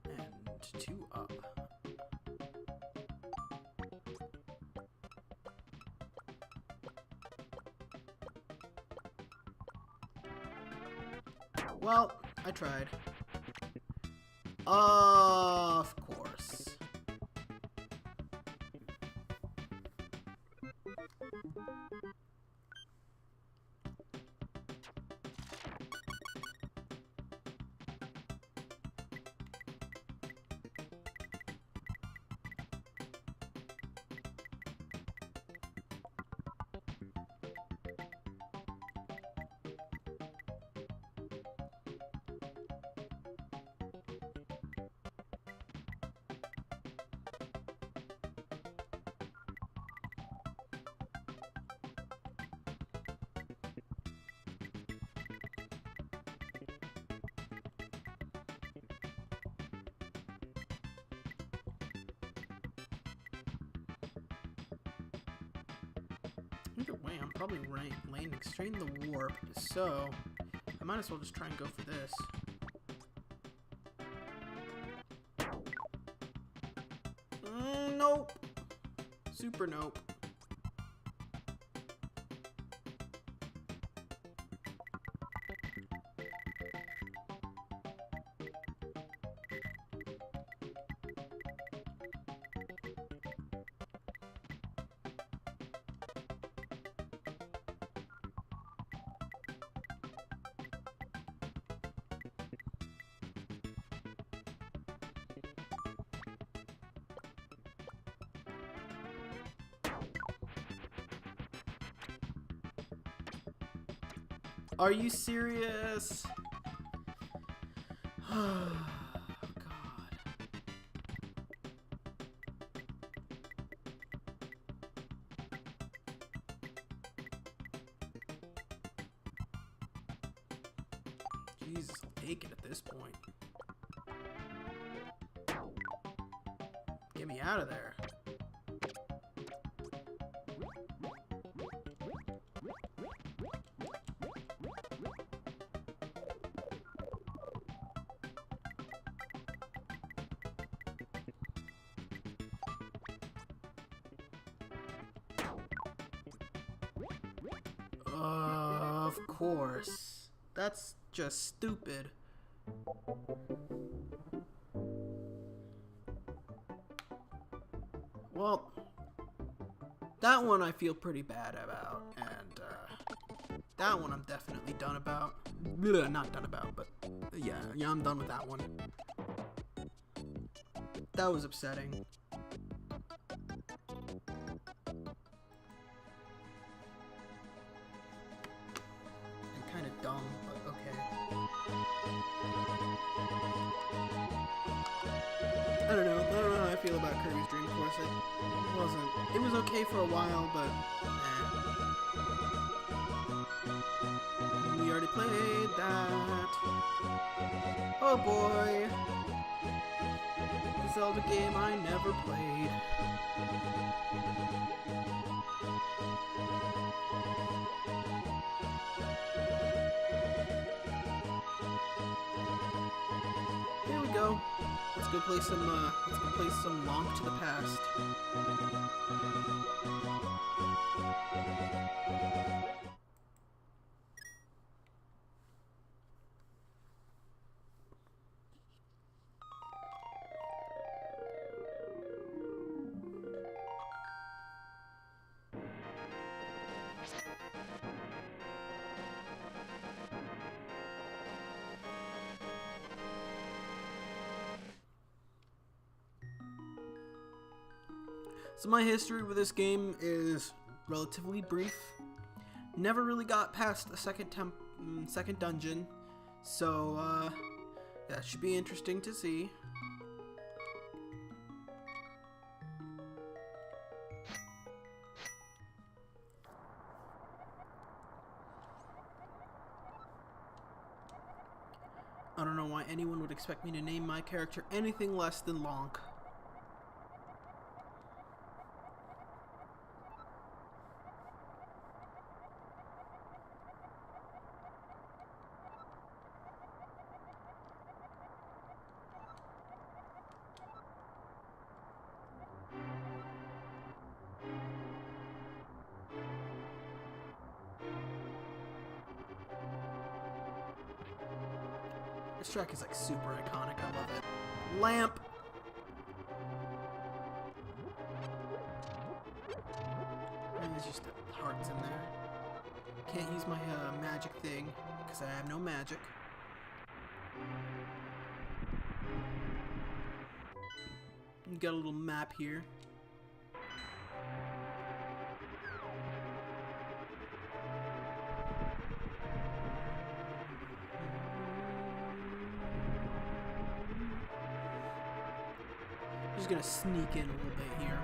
A: And 2 up. Well, I tried. Of course. Either way, I'm probably landing straight in the warp, so I might as well just try and go for this. Nope. Super nope. Are you serious? Oh, God. Jesus, I'll take it at this point. Get me out of there. Of course. That's just stupid. Well, that one I feel pretty bad about, and That one I'm definitely done about. Bleh, not done about, but yeah, I'm done with that one. That was upsetting. And kind of dumb, but okay. I don't know how I feel about Kirby's Dream Course. It was okay for a while, but we already played that. Oh boy. The Zelda game I never played. Here we go. Let's go play some Lonk to the Past. So my history with this game is relatively brief. Never really got past the second dungeon, so that should be interesting to see. I don't know why anyone would expect me to name my character anything less than Lonk. This track is like super iconic, I love it. Lamp! And there's just the hearts in there. Can't use my magic thing, because I have no magic. You got a little map here. Just gonna sneak in a little bit here.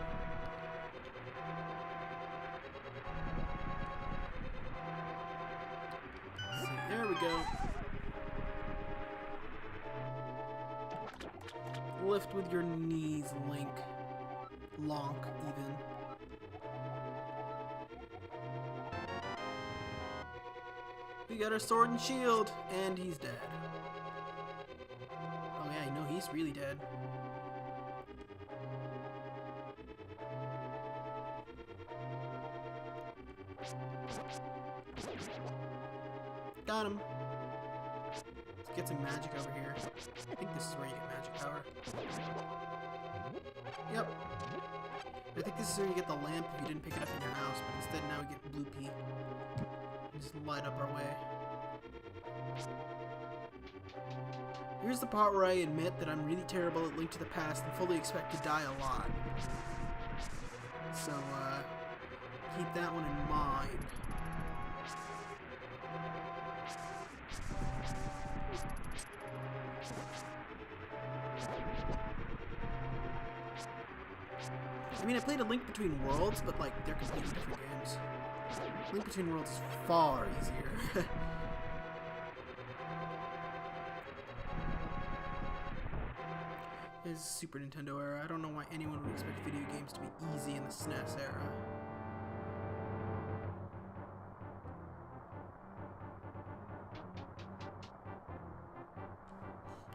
A: Let's see, there we go. Lift with your knees, Link. Lonk, even. We got our sword and shield, and he's dead. Oh yeah, no, he's really dead. Got him. Let's get some magic over here. I think this is where you get magic power. Yep. I think this is where you get the lamp if you didn't pick it up in your house, but instead now we get blue pea. Just light up our way. Here's the part where I admit that I'm really terrible at Link to the Past and fully expect to die a lot. So, keep that one in mind. I mean, I played A Link Between Worlds, but, like, they're completely different games. Link Between Worlds is far easier. This is Super Nintendo era. I don't know why anyone would expect video games to be easy in the SNES era.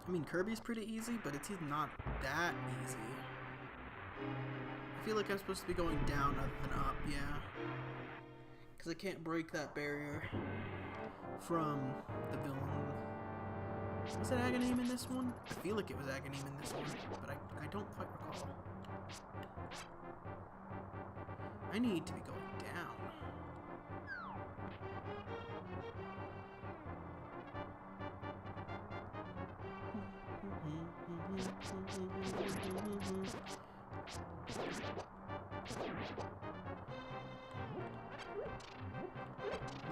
A: I mean, Kirby's pretty easy, but it's not that easy. I feel like I'm supposed to be going down rather than up, yeah. Because I can't break that barrier from the villain. Was it Aghanim in this one? I feel like it was Aghanim in this one, but I don't quite recall. I need to be going down. The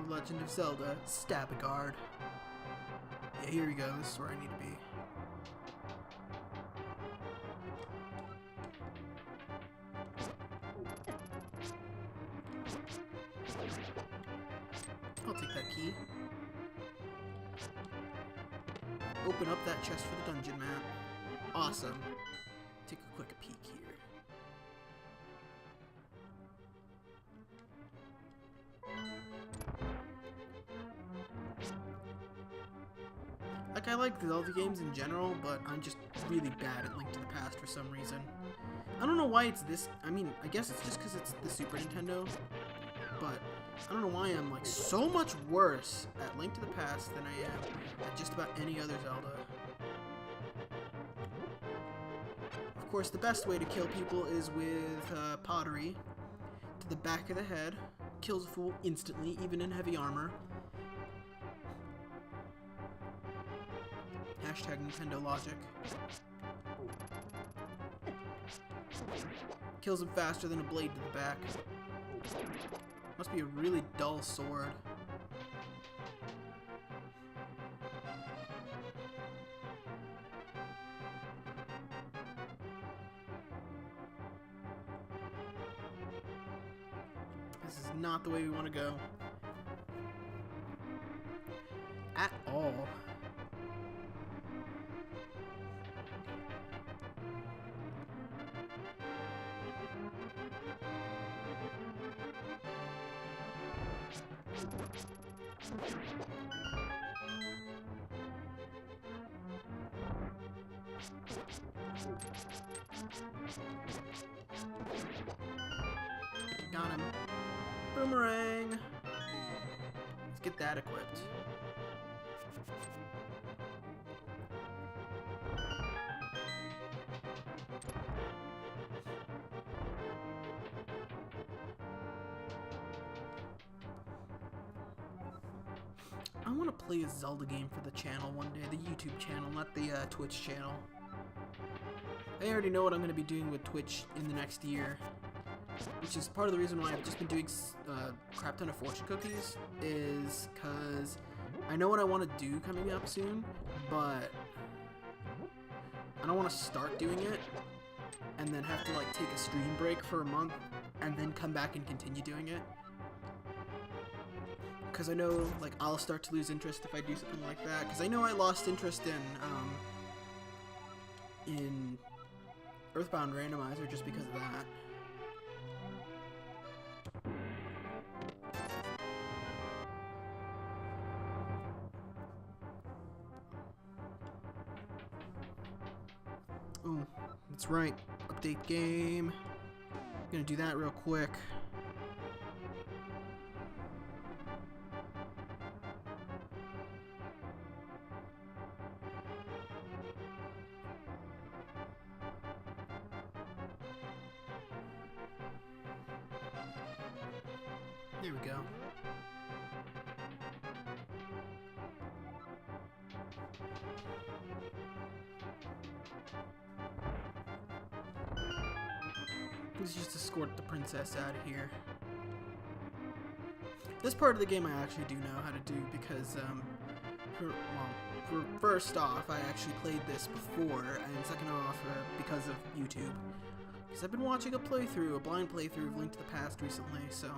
A: Legend of Zelda, Stab-A-Guard. Yeah, here we go. This is where I need to be. I'll take that key. Open up that chest for the dungeon map. Awesome. Take a quick peek here. Like, I like Zelda games in general, but I'm just really bad at Link to the Past for some reason. I don't know why it's this. I mean, I guess it's just because it's the Super Nintendo, but I don't know why I'm like so much worse at Link to the Past than I am at just about any other Zelda. Of course, the best way to kill people is with pottery to the back of the head. Kills a fool instantly, even in heavy armor. Hashtag Nintendo logic. Kills him faster than a blade to the back. Must be a really dull sword. This is not the way we want to go. At all. Got him. Boomerang! Let's get that equipped. I want to play a Zelda game for the channel one day, the YouTube channel, not the Twitch channel. I already know what I'm going to be doing with Twitch in the next year, which is part of the reason why I've just been doing crap ton of fortune cookies, is because I know what I want to do coming up soon, but I don't want to start doing it and then have to like take a stream break for a month and then come back and continue doing it. Because I know, like, I'll start to lose interest if I do something like that. Because I know I lost interest in Earthbound Randomizer just because of that. Oh, that's right. Update game. I'm gonna do that real quick. There we go. Let's just escort the princess out of here. This part of the game I actually do know how to do because, first off, I actually played this before, and second off, because of YouTube. Because I've been watching a blind playthrough of Link to the Past recently, so...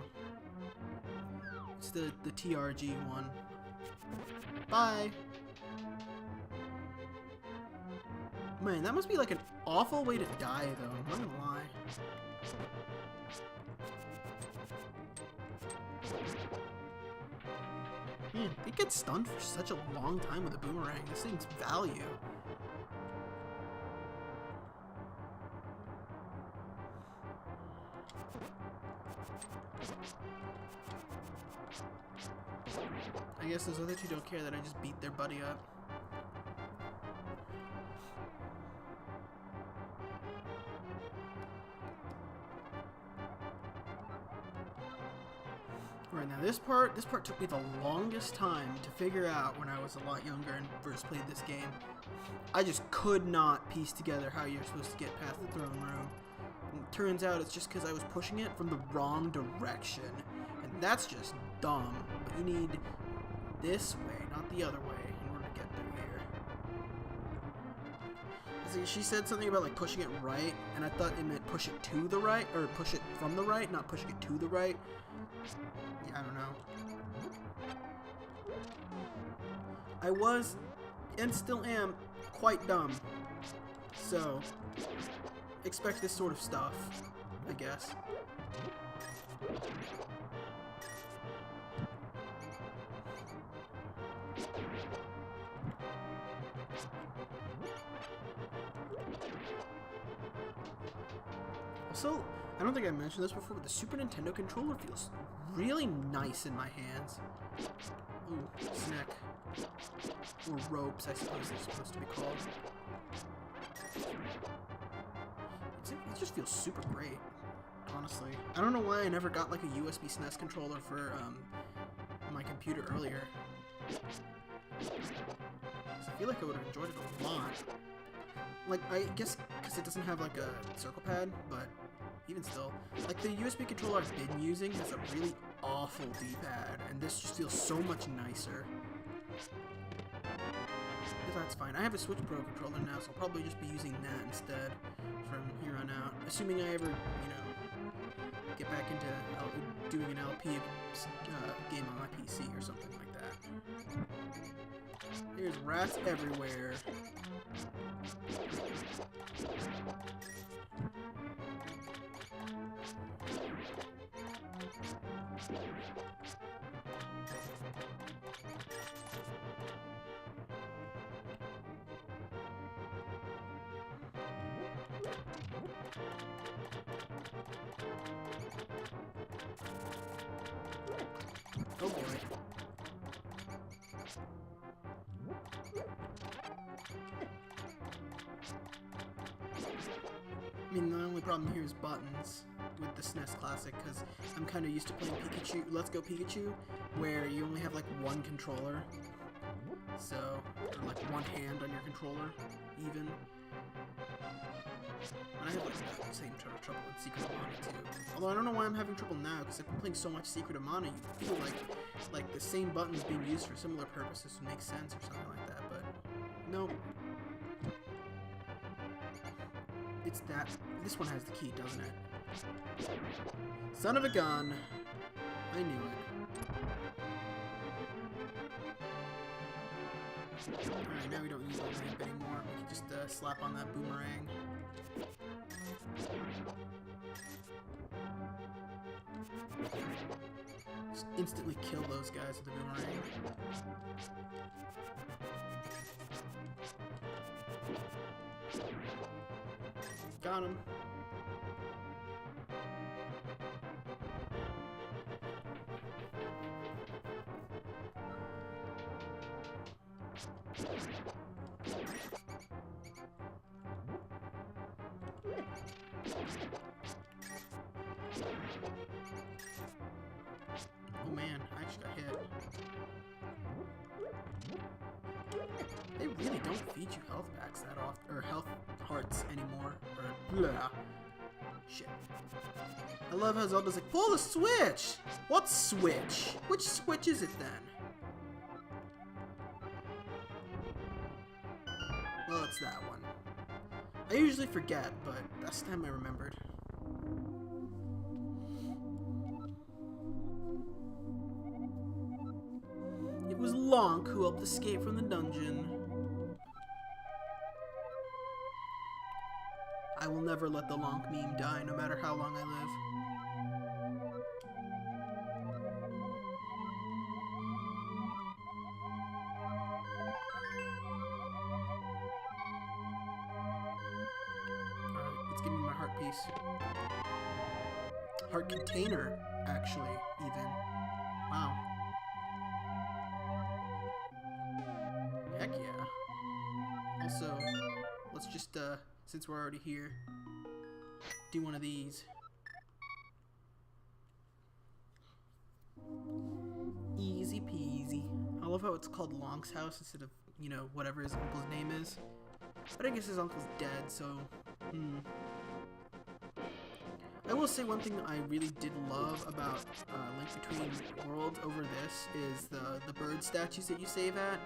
A: It's the TRG one. Bye! Man, that must be like an awful way to die, though. I'm not gonna lie. Man, it gets stunned for such a long time with a boomerang. This thing's value. I guess those other two don't care that I just beat their buddy up. Right now, Now this part took me the longest time to figure out when I was a lot younger and first played this game. I just could not piece together how you're supposed to get past the throne room. And it turns out it's just because I was pushing it from the wrong direction. And that's just dumb. But you need this way, not the other way, in order to get through here. See, she said something about like pushing it right, and I thought it meant push it to the right, or push it from the right, not pushing it to the right. Yeah, I don't know. I was, and still am, quite dumb. So, expect this sort of stuff, I guess. Also, I don't think I mentioned this before, but the Super Nintendo controller feels really nice in my hands. Ooh, snack. Or ropes, I suppose they're supposed to be called. It just feels super great, honestly. I don't know why I never got like a USB SNES controller for my computer earlier. 'Cause I feel like I would have enjoyed it a lot. Like, I guess because it doesn't have like a circle pad, but even still, like the USB controller I've been using has a really awful D-pad, and this just feels so much nicer. But that's fine. I have a Switch Pro controller now, so I'll probably just be using that instead from here on out. Assuming I ever, you know, get back into doing an LP game on my PC or something like that. There's rats everywhere. Oh boy. I mean, the only problem here is buttons with the SNES Classic, because I'm kind of used to playing Pikachu, Let's Go Pikachu, where you only have like one controller, so, or like one hand on your controller, even. And I have like the same trouble with Secret of Mana too. Although I don't know why I'm having trouble now, because I've been playing so much Secret of Mana, you feel like the same buttons being used for similar purposes would make sense or something like that, but no. It's that. This one has the key, doesn't it? Son of a gun. I knew it. Alright, now we don't use the lamp anymore. We can just slap on that boomerang. Just instantly kill those guys with the boomerang. Got him. Oh man, I actually got hit. They really don't feed you health packs that often, or health hearts anymore, or blah. Shit. I love how Zelda's like, pull the switch! What switch? Which switch is it then? Well, it's that one. I usually forget, but this time I remembered. It was Lonk who helped escape from the dungeon. I will never let the Lonk meme die, no matter how long I live. Alright, let's give me my heart piece. Heart container, actually, even. Wow. Heck yeah. Also, let's just, since we're already here, do one of these. Easy peasy. I love how it's called Long's house instead of, you know, whatever his uncle's name is. But I guess his uncle's dead, so... I will say one thing I really did love about Link Between Worlds over this is the bird statues that you save at.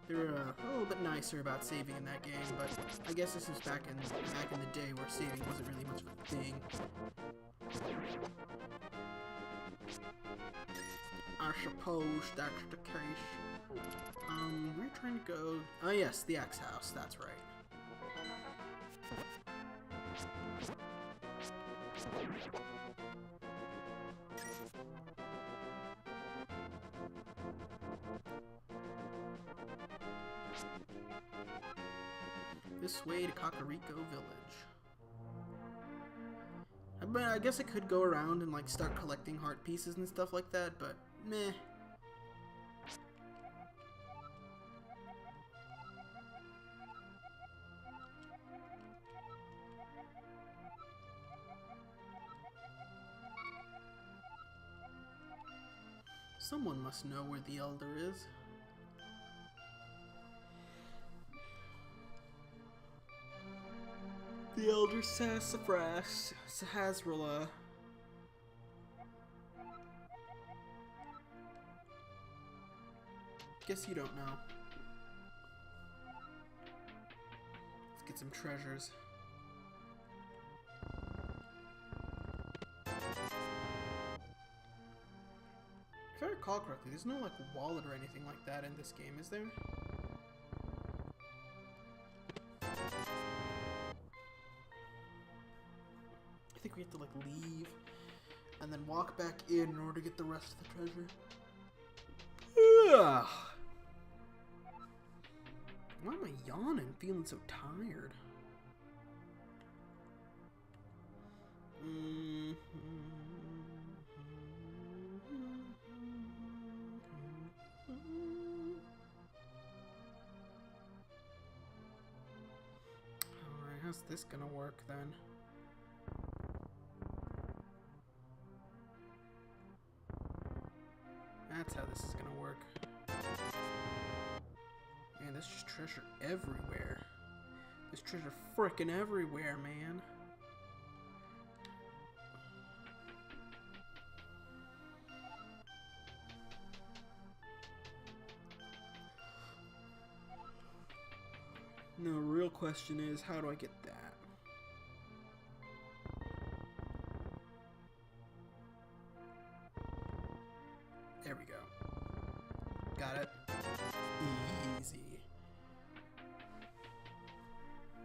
A: They're a little bit nicer about saving in that game, but I guess this is back in the day where saving wasn't really much of a thing. I suppose that's the case. We're trying to go... Oh yes, the Axe House, that's right. This way to Kakariko Village. I guess I could go around and like start collecting heart pieces and stuff like that, but meh. Someone must know where the Elder is. The Elder Sassafras, Sahasrilla. Guess you don't know. Let's get some treasures. If I recall correctly, there's no like wallet or anything like that in this game, is there? I think we have to like leave and then walk back in order to get the rest of the treasure. Ugh. Why am I yawning? Feeling so tired. Alright, how's this gonna work then? That's how this is gonna work. Man, there's just treasure everywhere. There's treasure frickin' everywhere, man. No, real question is, how do I get that? There we go. Got it. Easy.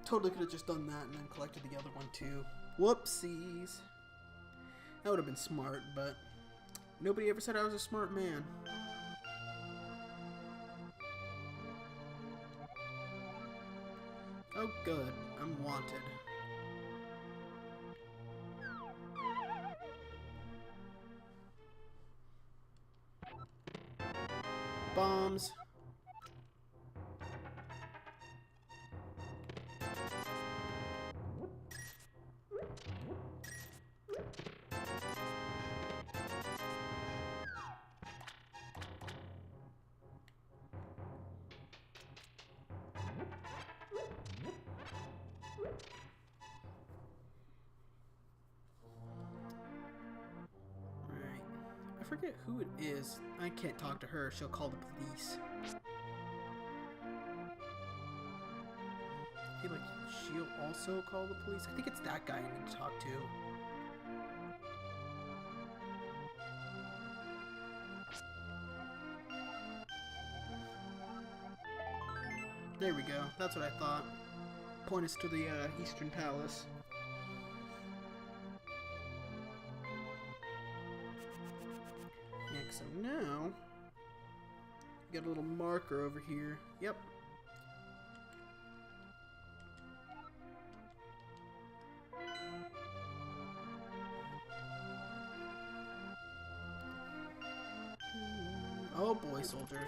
A: Totally could have just done that and then collected the other one too. Whoopsies. That would have been smart, but nobody ever said I was a smart man. Oh good, I'm wanted. Bombs. I forget who it is. I can't talk to her. She'll call the police. I feel like she'll also call the police. I think it's that guy I need to talk to. There we go. That's what I thought. Point us to the Eastern Palace. So now, got a little marker over here. Yep. Oh boy, soldier.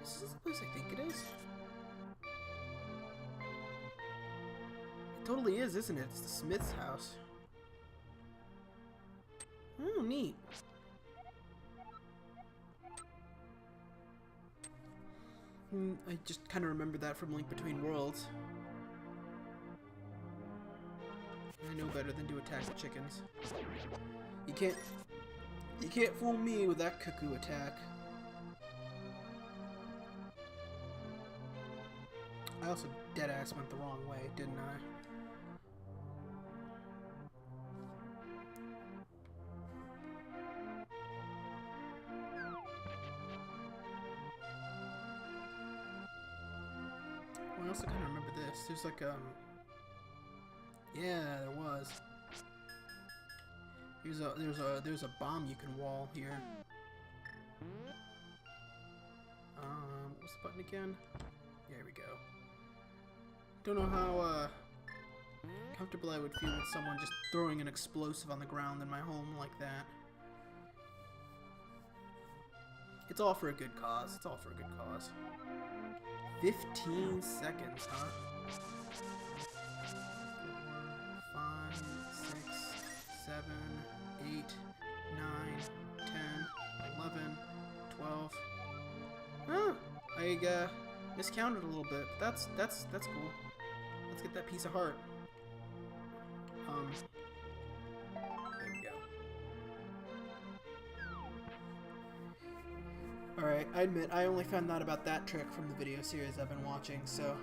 A: Is this the place I think it is? It totally is, isn't it? It's the Smith's house. neat. I just kind of remember that from Link Between Worlds. I know better than to attack the chickens. You can't fool me with that cuckoo attack. I also deadass went the wrong way, didn't I? Well, I also kind of remember this. There's like, yeah, there was. There's a bomb you can wall here. What's the button again? There we go. Don't know how comfortable I would feel with someone just throwing an explosive on the ground in my home like that. It's all for a good cause. It's all for a good cause. 15 seconds, huh? 4, 5, 6, 7, 8, 9, 10, 11, 12. Huh? I miscounted a little bit, but that's cool. Let's get that piece of heart. There we go. Alright, I admit, I only found out about that trick from the video series I've been watching, so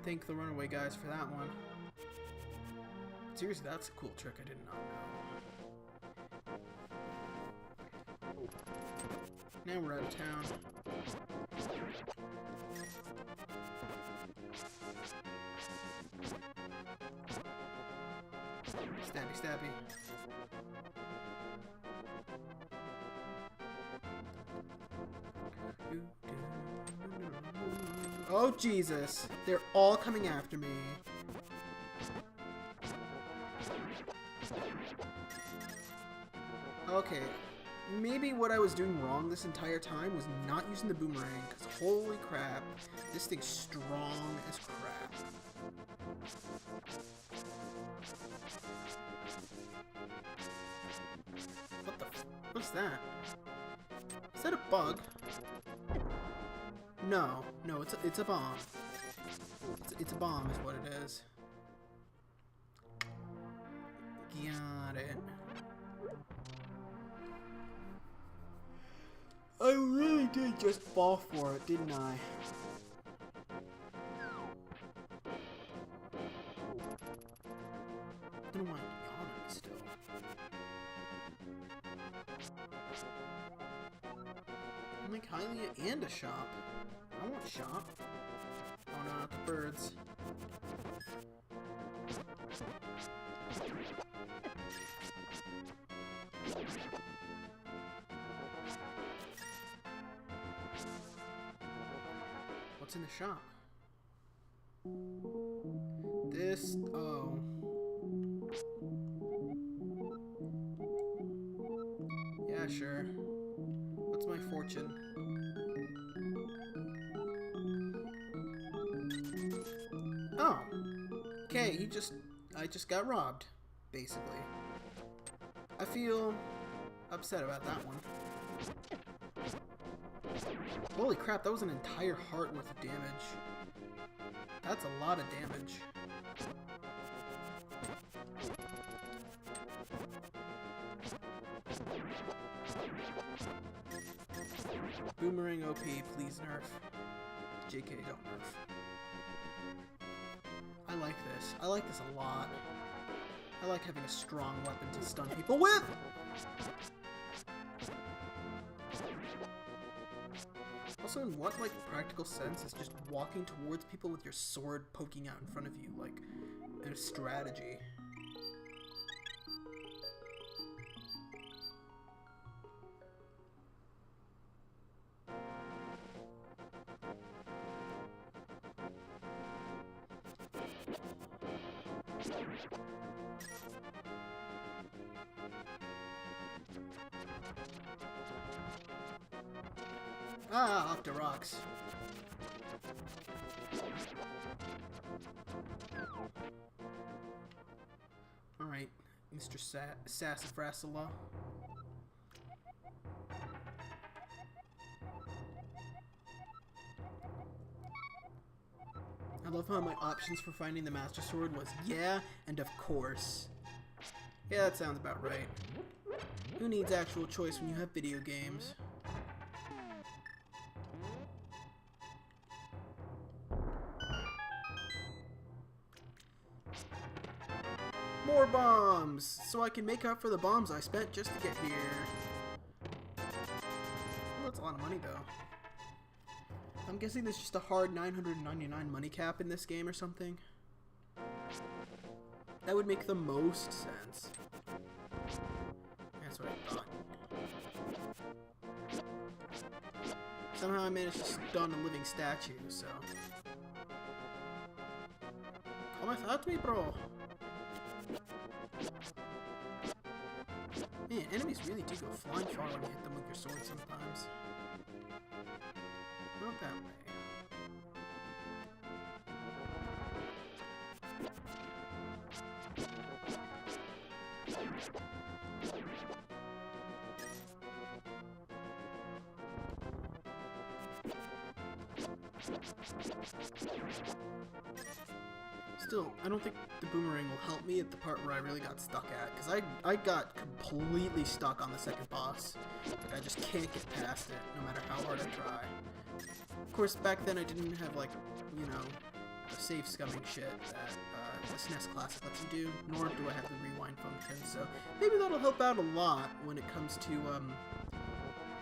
A: thank the Runaway guys for that one. Seriously, that's a cool trick I did not know. Now we're out of town. Stabby, stabby. Oh, Jesus. They're all coming after me. Okay. Maybe what I was doing wrong this entire time was not using the boomerang, because holy crap, this thing's strong as crap. What the f- what's that? Is that a bug? No, it's a bomb. It's a bomb is what it is. Got it. I really did just fall for it, didn't I? I don't want yawning still. I'm like Hylia and a shop. I want shop. Oh no, not the birds. What's in the shop? This... oh. Yeah, sure. What's my fortune? Oh. Okay, I just got robbed, basically. I feel upset about that one. Holy crap, that was an entire heart worth of damage. That's a lot of damage. Boomerang OP, please nerf. JK, don't nerf. I like this. I like this a lot. I like having a strong weapon to stun people with! Also, in what, like, practical sense is just walking towards people with your sword poking out in front of you, like, a strategy? Ah, off the rocks. Alright,
B: Mr. Sassafrasala. I love how my options for finding the Master Sword was yeah and of course. Yeah, that sounds about right. Who needs actual choice when you have video games? More bombs! So I can make up for the bombs I spent just to get here. Well, that's a lot of money though. I'm guessing there's just a hard 999 money cap in this game or something. That would make the most sense. That's what I thought. Somehow I managed to stun a living statue, so... Come at me, bro! Man, enemies really do go flying far when you hit them with your sword sometimes. Not that way. Still, I don't think the boomerang will help me at the part where I really got stuck at, because I got completely stuck on the second boss. Like, I just can't get past it, no matter how hard I try. Of course, back then I didn't have, like, you know, the save scumming shit that the SNES Classic lets you do, nor do I have the rewind function, so maybe that'll help out a lot when it comes to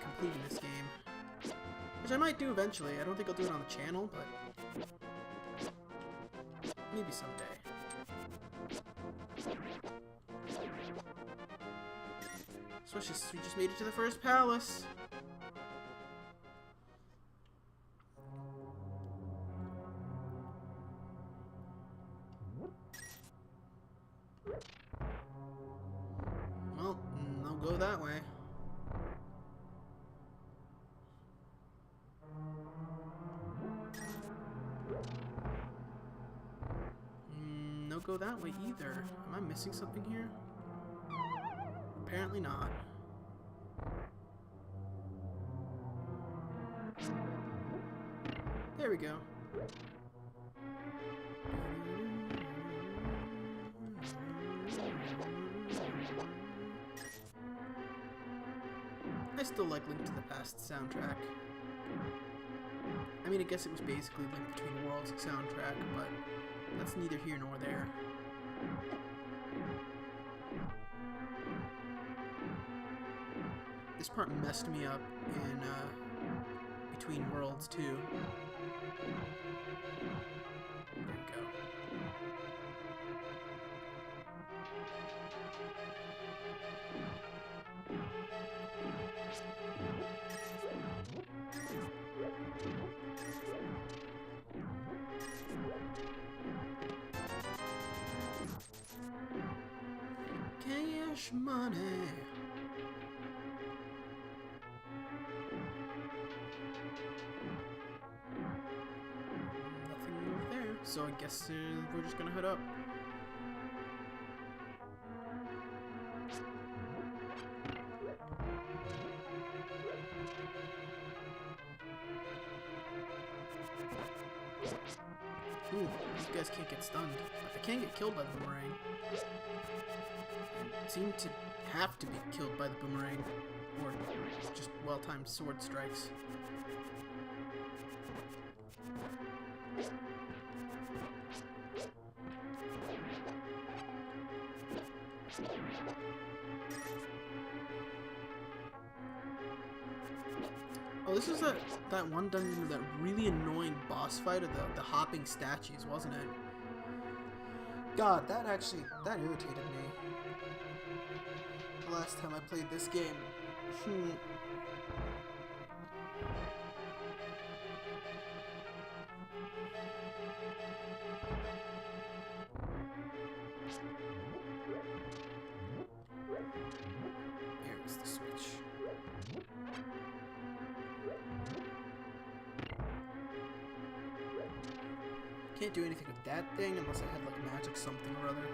B: completing this game. Which I might do eventually. I don't think I'll do it on the channel, but maybe someday. So we just made it to the first palace. Well, I'll go that way. No go that way either. Am I missing something here? Apparently not. There we go. I still like Link to the Past soundtrack. I mean, I guess it was basically Link Between Worlds soundtrack, but that's neither here nor there. This part messed me up in Between Worlds too. There we go. Cash money. Nothing more there, so I guess we're just gonna head up. Ooh, these guys can't get stunned. I can't get killed by the boomerang. Seem to have to be killed by the boomerang, or just well-timed sword strikes. Oh, this is that one dungeon with that really annoying boss fight of the hopping statues, wasn't it? God, that irritated me. The last time I played this game. Here's the switch. Can't do anything with that thing unless I have like magic something or other.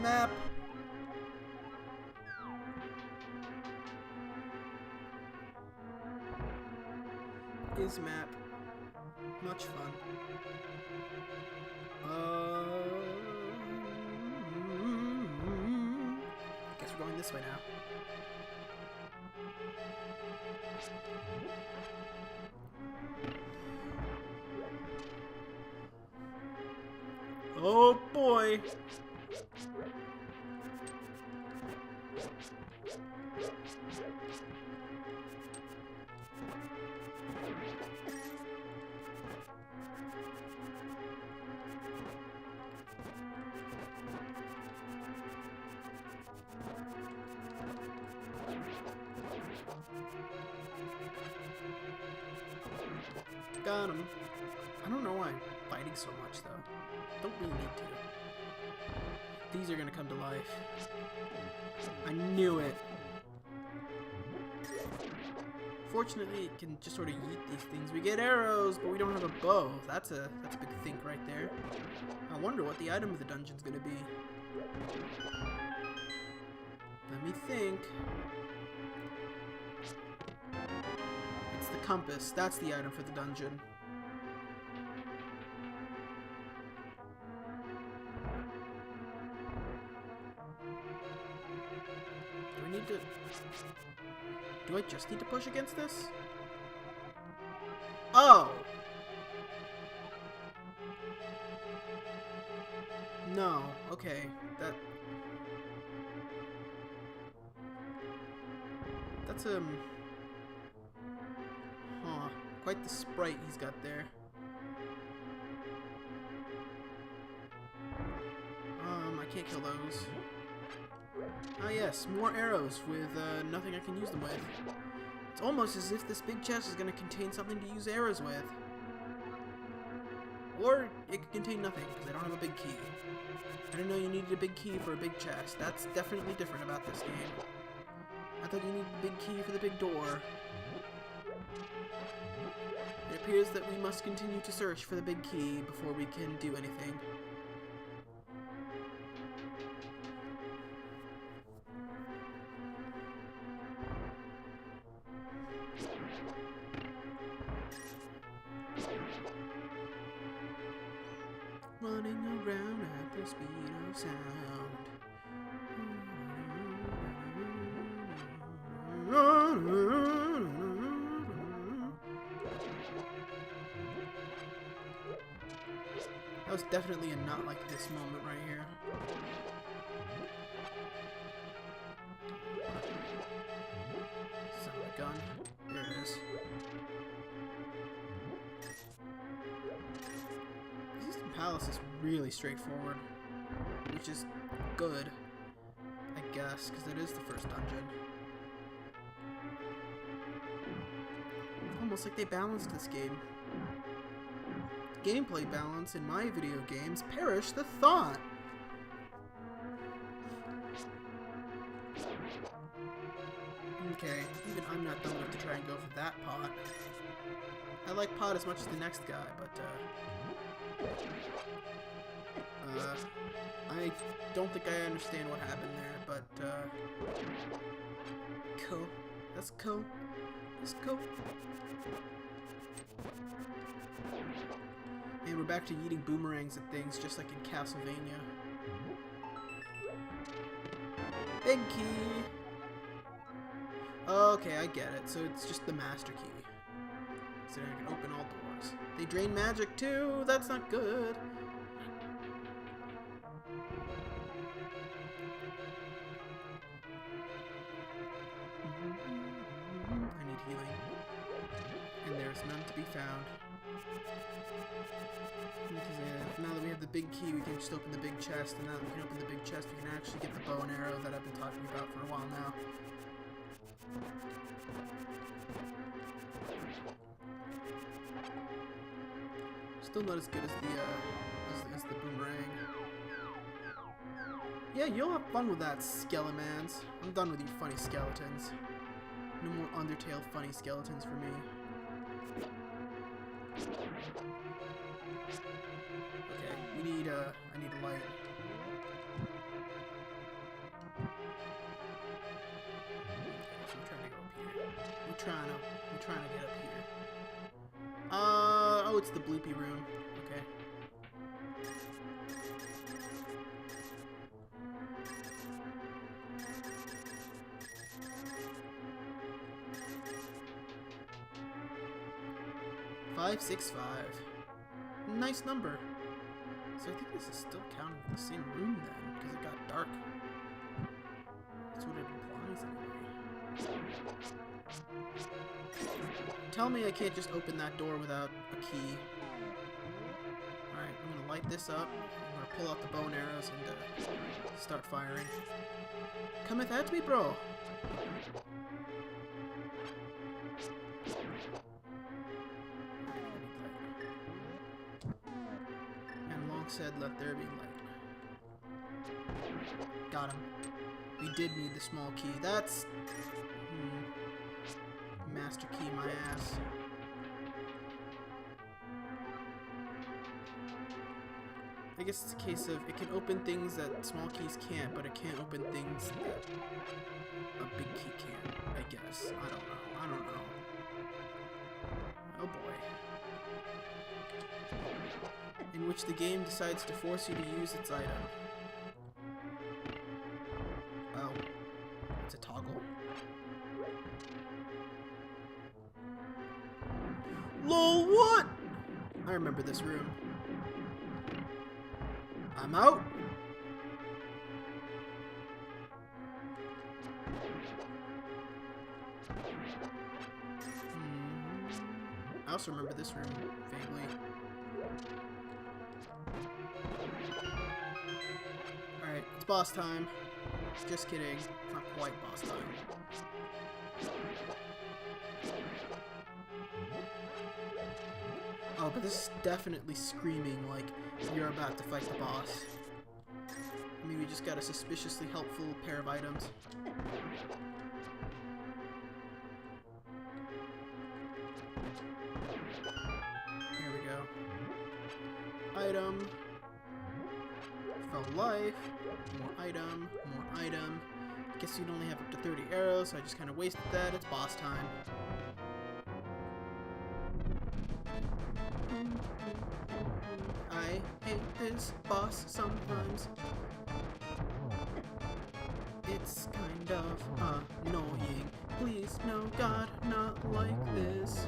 A: map. Is map much fun? Guess we're going this way now. Oh boy! Got him. I don't know why I'm fighting so much though. Don't really need to. These are gonna come to life. I knew it. Fortunately, it can just sort of yeet these things. We get arrows, but we don't have a bow. That's a big think right there. I wonder what the item of the dungeon's gonna be. Let me think. It's the compass. That's the item for the dungeon. Do I need to... Do I just need to push against this? Oh! No. Okay. That's huh. Quite the sprite he's got there. I can't kill those. Ah yes, more arrows with nothing I can use them with. It's almost as if this big chest is going to contain something to use arrows with. Or it could contain nothing, because I don't have a big key. I didn't know you needed a big key for a big chest. That's definitely different about this game. I thought you needed a big key for the big door. It appears that we must continue to search for the big key before we can do anything. Running around at the speed of sound. That was definitely a not like this moment right here. Son of a gun. There it is. Palace is really straightforward, which is good, I guess, because it is the first dungeon. Almost like they balanced this game. Gameplay balance in my video games perish the thought. Okay, even I'm not dumb enough to try and go for that pot. I like pot as much as the next guy, but I don't think I understand what happened there, but, cool. That's cool. That's cool. And we're back to eating boomerangs at things, just like in Castlevania. Big key! Okay, I get it. So it's just the master key. So I can open all doors. They drain magic too! That's not good! I need healing. And there's none to be found. Now that we have the big key, we can just open the big chest, and now that we can open the big chest, we can actually get the bow and arrow that I've been talking about for a while now. Still not as good as the boomerang. Yeah, you'll have fun with that, Skelemans. I'm done with you funny skeletons. No more Undertale funny skeletons for me. Okay, I need a light.
B: we're trying to get up here. Oh, it's the bloopy room. Okay. Five, 6, 5. Nice number. So I think this is still counting the same room then, because it got dark. That's what it implies anyway. Tell me I can't just open that door without a key. Alright, I'm gonna light this up. I'm gonna pull out the bow and arrows and start firing. Cometh at me, bro! And long said, let there be light. Got him. We did need the small key. That's... master key my ass. I guess it's a case of it can open things that small keys can't, but it can't open things that a big key can, I guess. I don't know. Oh boy. In which the game decides to force you to use its item. Oh. It's a toggle? LOL, what? I remember this room. I'm out. I also remember this room vaguely. Alright, it's boss time. Just kidding. It's not quite boss time. Oh, but this is definitely screaming like you're about to fight the boss. I mean, we just got a suspiciously helpful pair of items. Here we go. Item. Fell life. More item. More item. I guess you'd only have up to 30 arrows, so I just kind of wasted that. It's boss time. I hate this boss sometimes. It's kind of annoying. Please, no, God, not like this.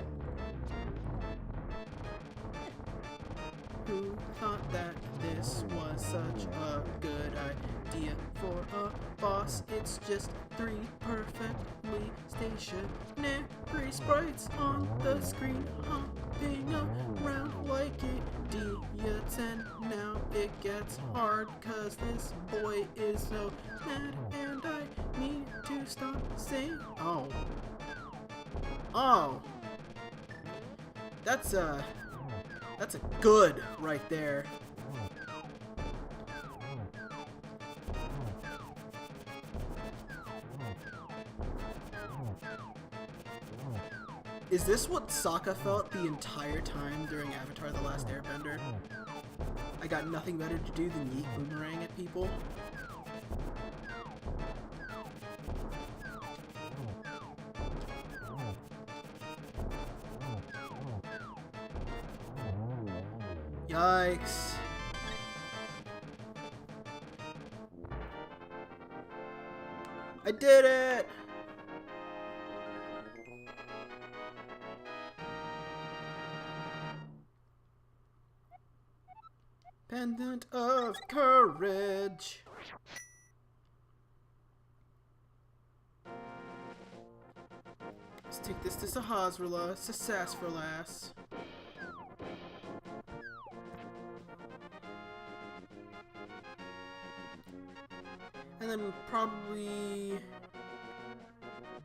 B: Who thought that this was such a good idea for a boss? It's just 3 perfectly stationary sprites on the screen hopping around like idiots, and now it gets hard cause this boy is so mad and I need to stop saying oh, that's a good right there. Is this what Sokka felt the entire time during Avatar: The Last Airbender? I got nothing better to do than yeet boomerang at people. Yikes. I did it! Pendant of Courage. Let's take this to Sahasrahla, Sasasralas. And then we'll probably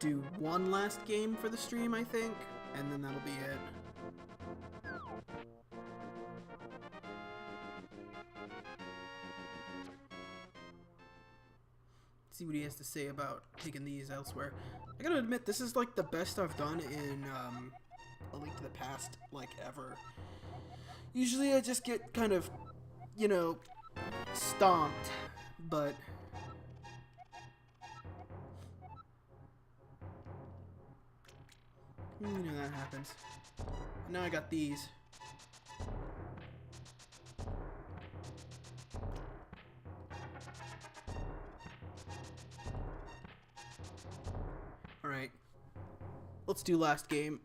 B: do one last game for the stream, I think, and then that'll be it. See what he has to say about taking these elsewhere. I gotta admit, this is like the best I've done in A Link to the Past, like, ever. Usually I just get kind of, you know, stomped, but
A: You know that happens. Now I got these. Alright. Let's do last game.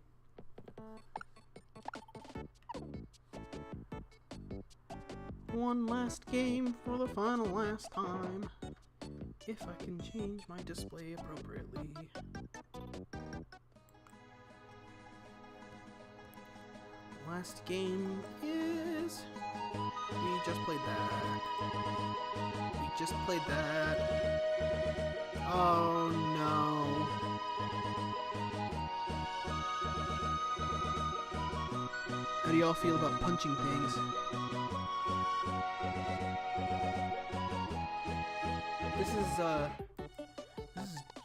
A: One last game for the final last time. If I can change my display appropriately. Last game is... We just played that. We just played that. Oh no. How do y'all feel about punching things? This is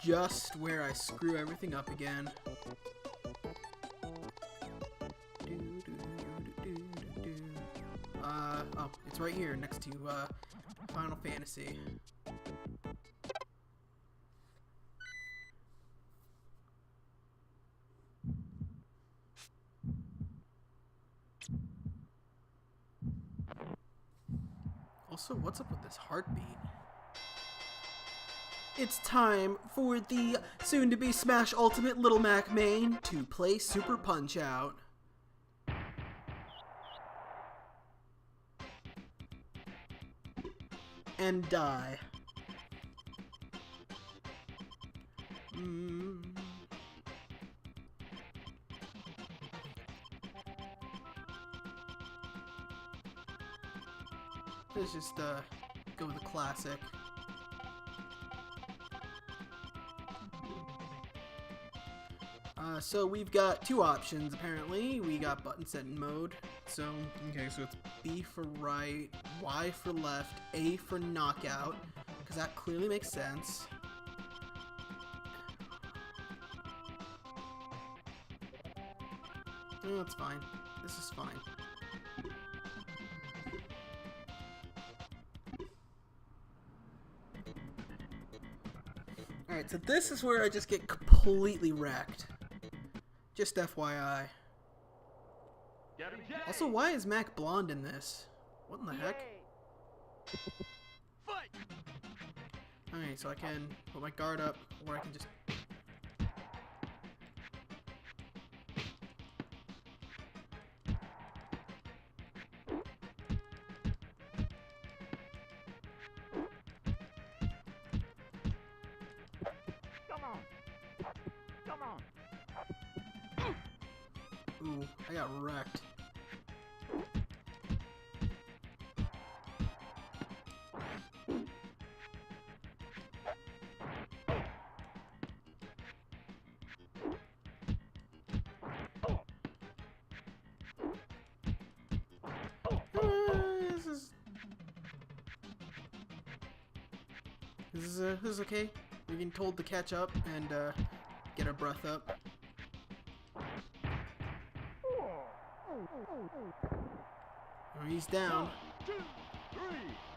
A: just where I screw everything up again. Oh, it's right here next to Final Fantasy. Also, what's up with this heartbeat? It's time for the soon-to-be Smash Ultimate Little Mac main to play Super Punch-Out. And die. Let's just go with the classic. So we've got two options apparently. We got button setting mode. So okay, so it's B for right, Y for left, A for knockout, because that clearly makes sense. Oh, that's fine. This is fine. Alright, so this is where I just get completely wrecked. Just FYI. Also, why is Mac blonde in this? What in the heck? Alright, so I can put my guard up, or I can just... Ooh, I got wrecked. This is okay. We're getting told to catch up and get our breath up. Oh, he's down. 1, 2, 3,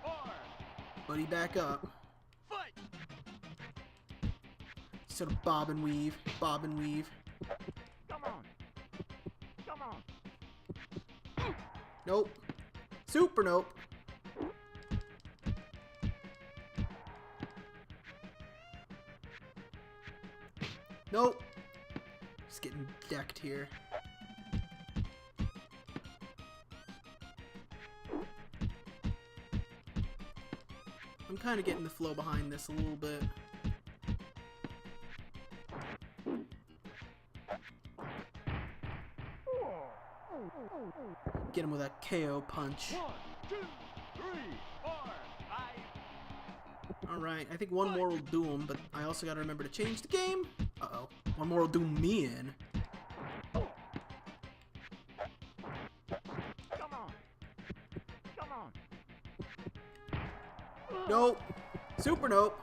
A: 4. Buddy, back up. Fight. Sort of bob and weave, bob and weave. Come on. Come on. Nope. Super nope. Nope. Just getting decked here. I'm kind of getting the flow behind this a little bit. Get him with that KO punch. 1, 2, 3, 4, 5. Alright, I think one more will do him, but I also gotta remember to change the game. Uh-oh. One more will do me in.
C: Come on. Come on.
A: Nope. Super nope.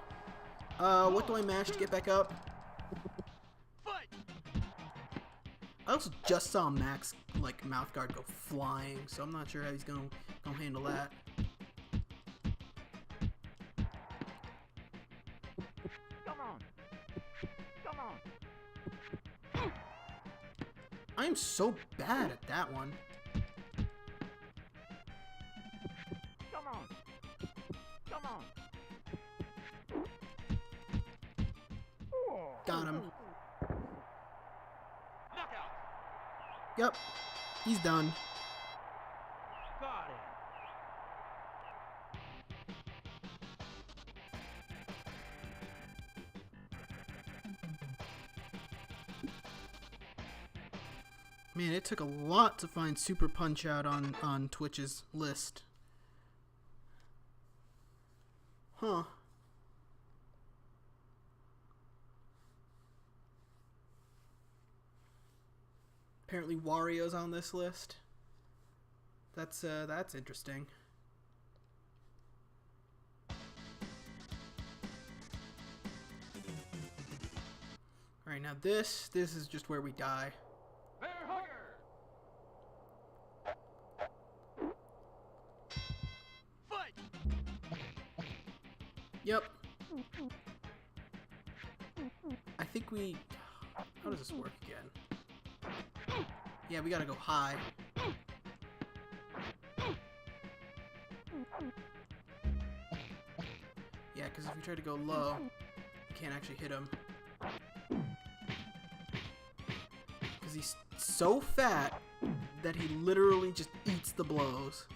A: What do I mash to get back up? I also just saw Max, like, mouth guard go flying, so I'm not sure how he's gonna handle that.
C: Come on. Come on.
A: I am so bad at that one.
C: Come on. Come on.
A: Got him.
C: Knockout.
A: Yep. He's done.
C: Got it.
A: Man, it took a lot to find Super Punch-Out on Twitch's list. Huh. Apparently Wario's on this list. That's interesting. Alright, now this is just where we die.
C: Bear hugger. Fight.
A: Yep. I think we... How does this work again? Yeah, we gotta go high. Yeah, because if we try to go low, you can't actually hit him. Because he's so fat that he literally just eats the blows.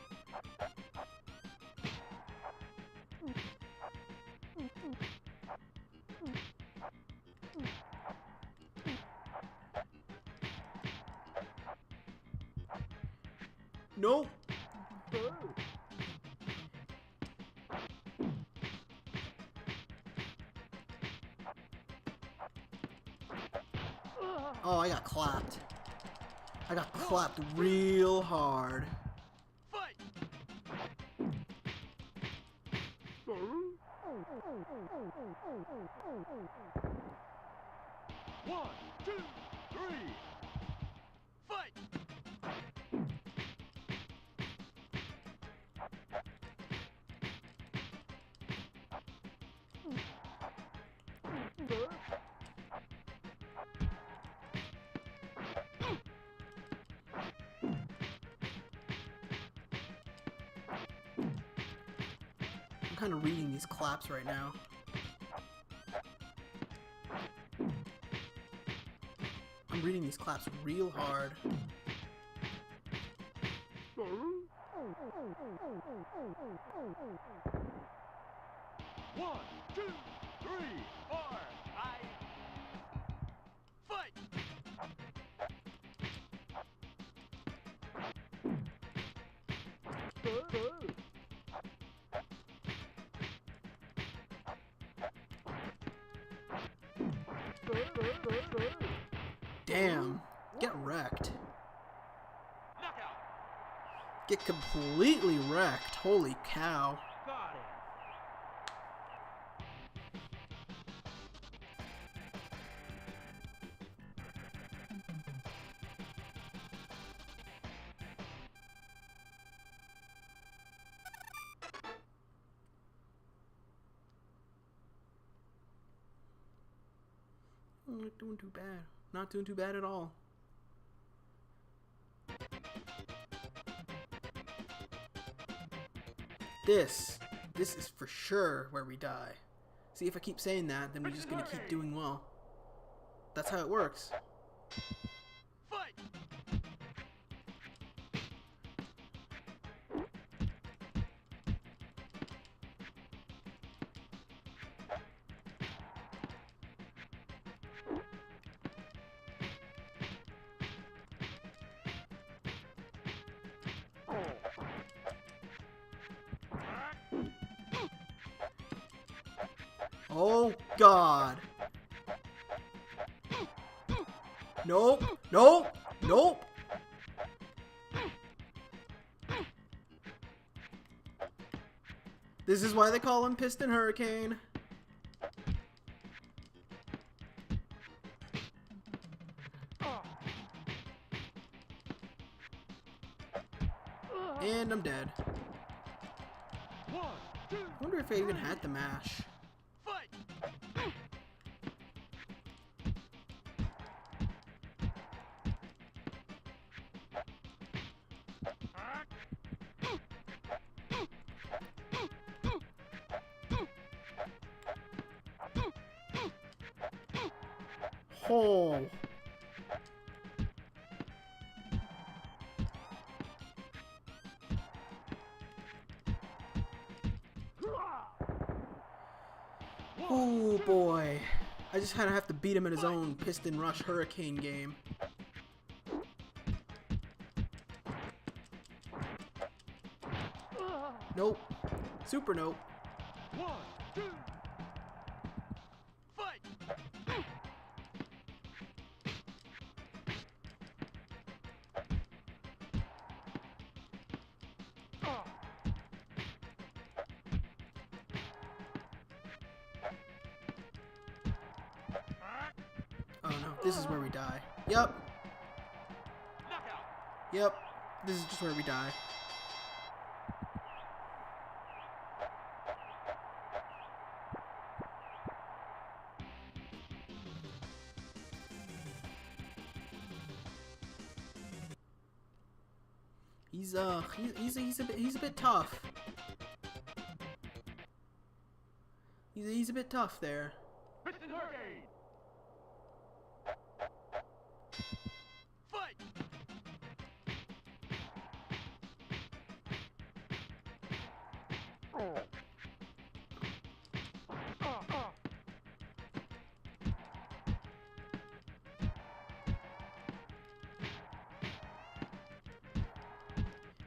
A: Nope. Oh, I got clapped. I got clapped real hard.
C: Fight. 1, 2, 3. Fight.
A: I'm kind of reading these claps right now. I'm reading these claps real hard.
C: 1, 2, 3, 4. I fight.
A: Damn. Get wrecked.
C: Knockout.
A: Get completely wrecked. Holy cow.
C: Got it.
A: I'm not doing too bad. Not doing too bad at all. This is for sure where we die. See, if I keep saying that, then we're just gonna keep doing well. That's how it works.
C: Fight.
A: Oh God. Nope. Nope. Nope. This is why they call him Piston Hurricane. And I'm dead.
C: 1, 2,
A: I wonder if I even had the mash.
C: fight.
A: Oh. Oh boy. I just kind of have to beat him in his own Piston Rush Hurricane game. Nope. Super nope.
C: 1, 2, fight!
A: Oh no, this is where we die. Yep.
C: Knockout!
A: Yep. This is just where we die. He's a bit tough. He's a bit tough there.
C: Piston Hurricane! Fight!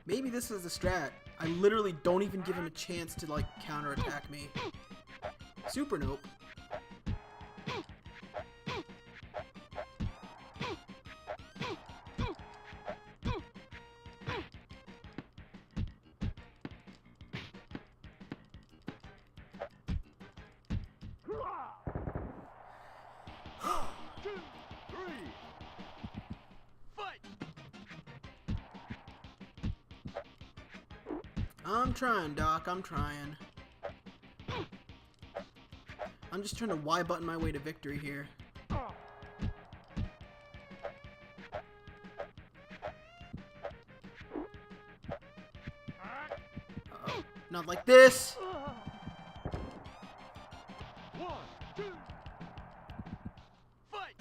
A: Maybe this is the strat. I literally don't even give him a chance to like counterattack me. Super nope. I'm trying, Doc. I'm trying. I'm just trying to Y button my way to victory here. Uh-oh. Not like this!
C: 1, 2, fight!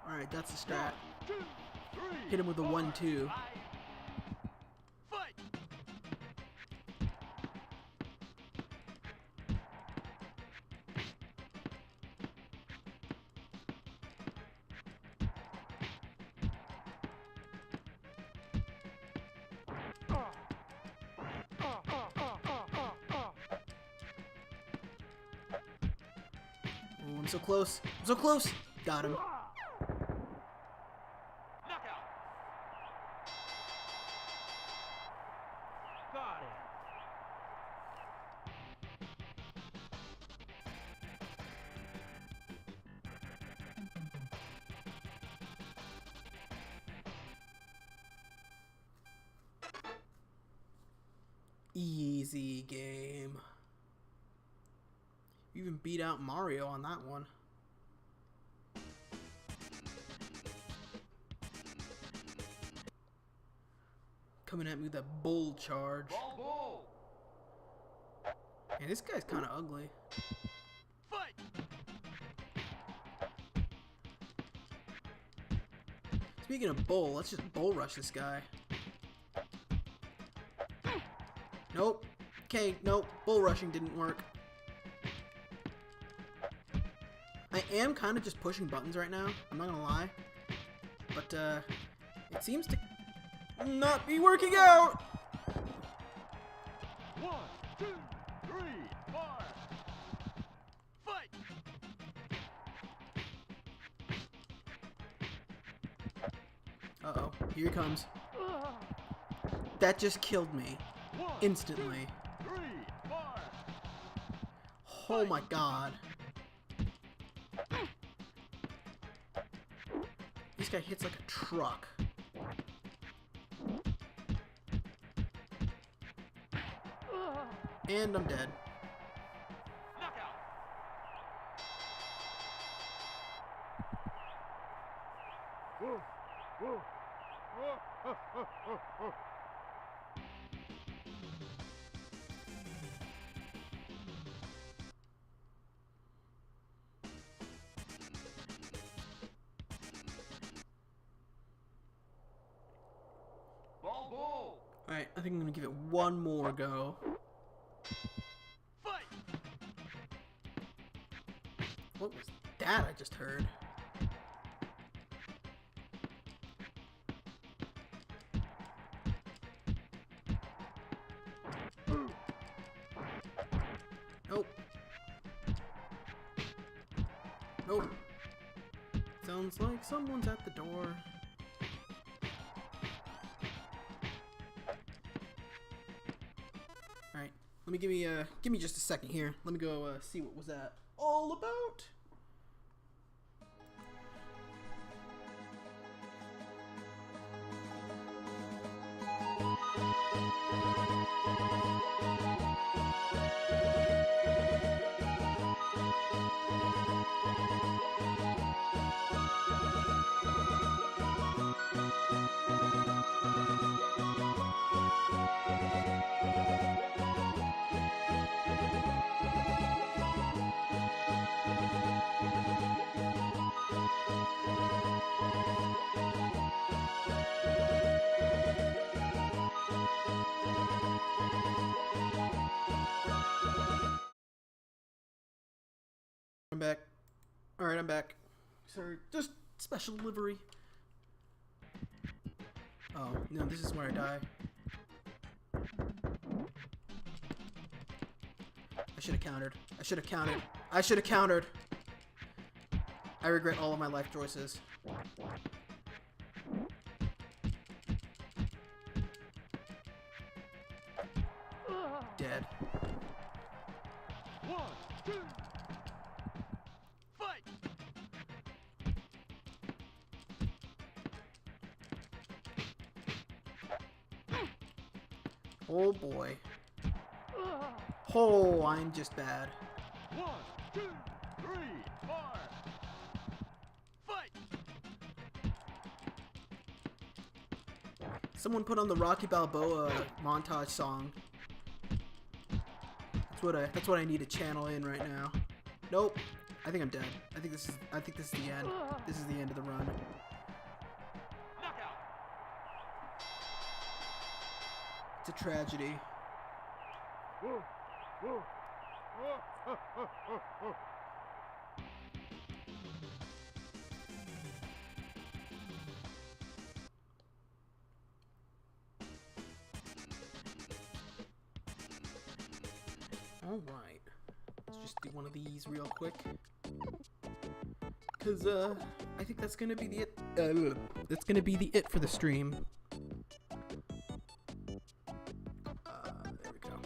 A: Alright, that's the strat.
C: 2, 3,
A: Hit him with a 1-2.
C: fight!
A: Oh, I'm so close. I'm so close! Got him.
C: Knockout! Got it!
A: Easy game. You even beat out Mario on that one. Coming at me with a bull charge.
C: Ball bull!
A: And this guy's kind of ugly.
C: Fight!
A: Speaking of bull, let's just bull rush this guy. Nope. Okay, nope. Bull rushing didn't work. I am kind of just pushing buttons right now. I'm not gonna lie. But, it seems to not be working out!
C: 1, 2, 3, 4, fight!
A: Uh-oh. Here he comes. That just killed me.
C: 1,
A: Instantly.
C: 3, 4,
A: Oh my god. This guy hits like a truck. And I'm dead.
C: knockout! Ball.
A: Alright, I think I'm gonna give it one more go.
C: Fight.
A: What was that I just heard? Nope. Nope. Sounds like someone's at the door. Alright, let me give me just a second here. Let me go see what was that all about. I'm back. Alright, I'm back. Sorry, just special delivery. Oh, no, this is where I die. I should have countered. I should have countered. I should have countered. I regret all of my life choices. Dead.
C: 1, 2. Fight.
A: Oh boy. Oh, I'm just bad.
C: 1, 2, 3, 4. Fight.
A: Someone put on the Rocky Balboa montage song. That's what I need to channel in right now. Nope. I think I'm dead. I think this is the end. This is the end of the run.
C: Knockout.
A: It's a tragedy. Alright. Let's just do one of these real quick. Cause I think that's gonna be the it. That's gonna be the it for the stream. There we go.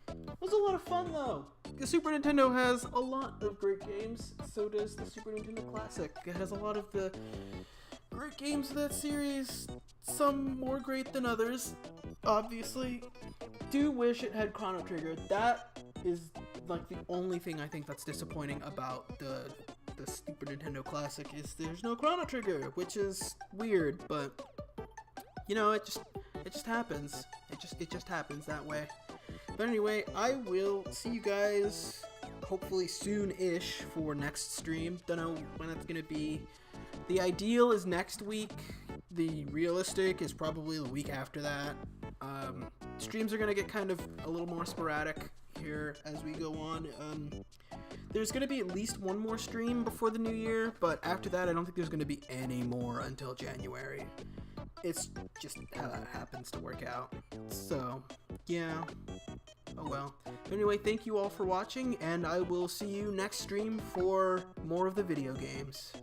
A: It was a lot of fun though. The Super Nintendo has a lot of great games. So does the Super Nintendo Classic. It has a lot of the great games of that series. Some more great than others, obviously. Do wish it had Chrono Trigger. That is like the only thing I think that's disappointing about the Super Nintendo Classic is there's no Chrono Trigger, which is weird, but you know, it just happens. It just happens that way. But anyway, I will see you guys hopefully soon-ish for next stream. Don't know when it's gonna be. The ideal is next week. The realistic is probably the week after that. Streams are gonna get kind of a little more sporadic here as we go on. There's gonna be at least one more stream before the new year, but after that I don't think there's gonna be any more until January. It's just how that happens to work out. So, yeah. Oh well. Anyway, thank you all for watching, and I will see you next stream for more of the video games.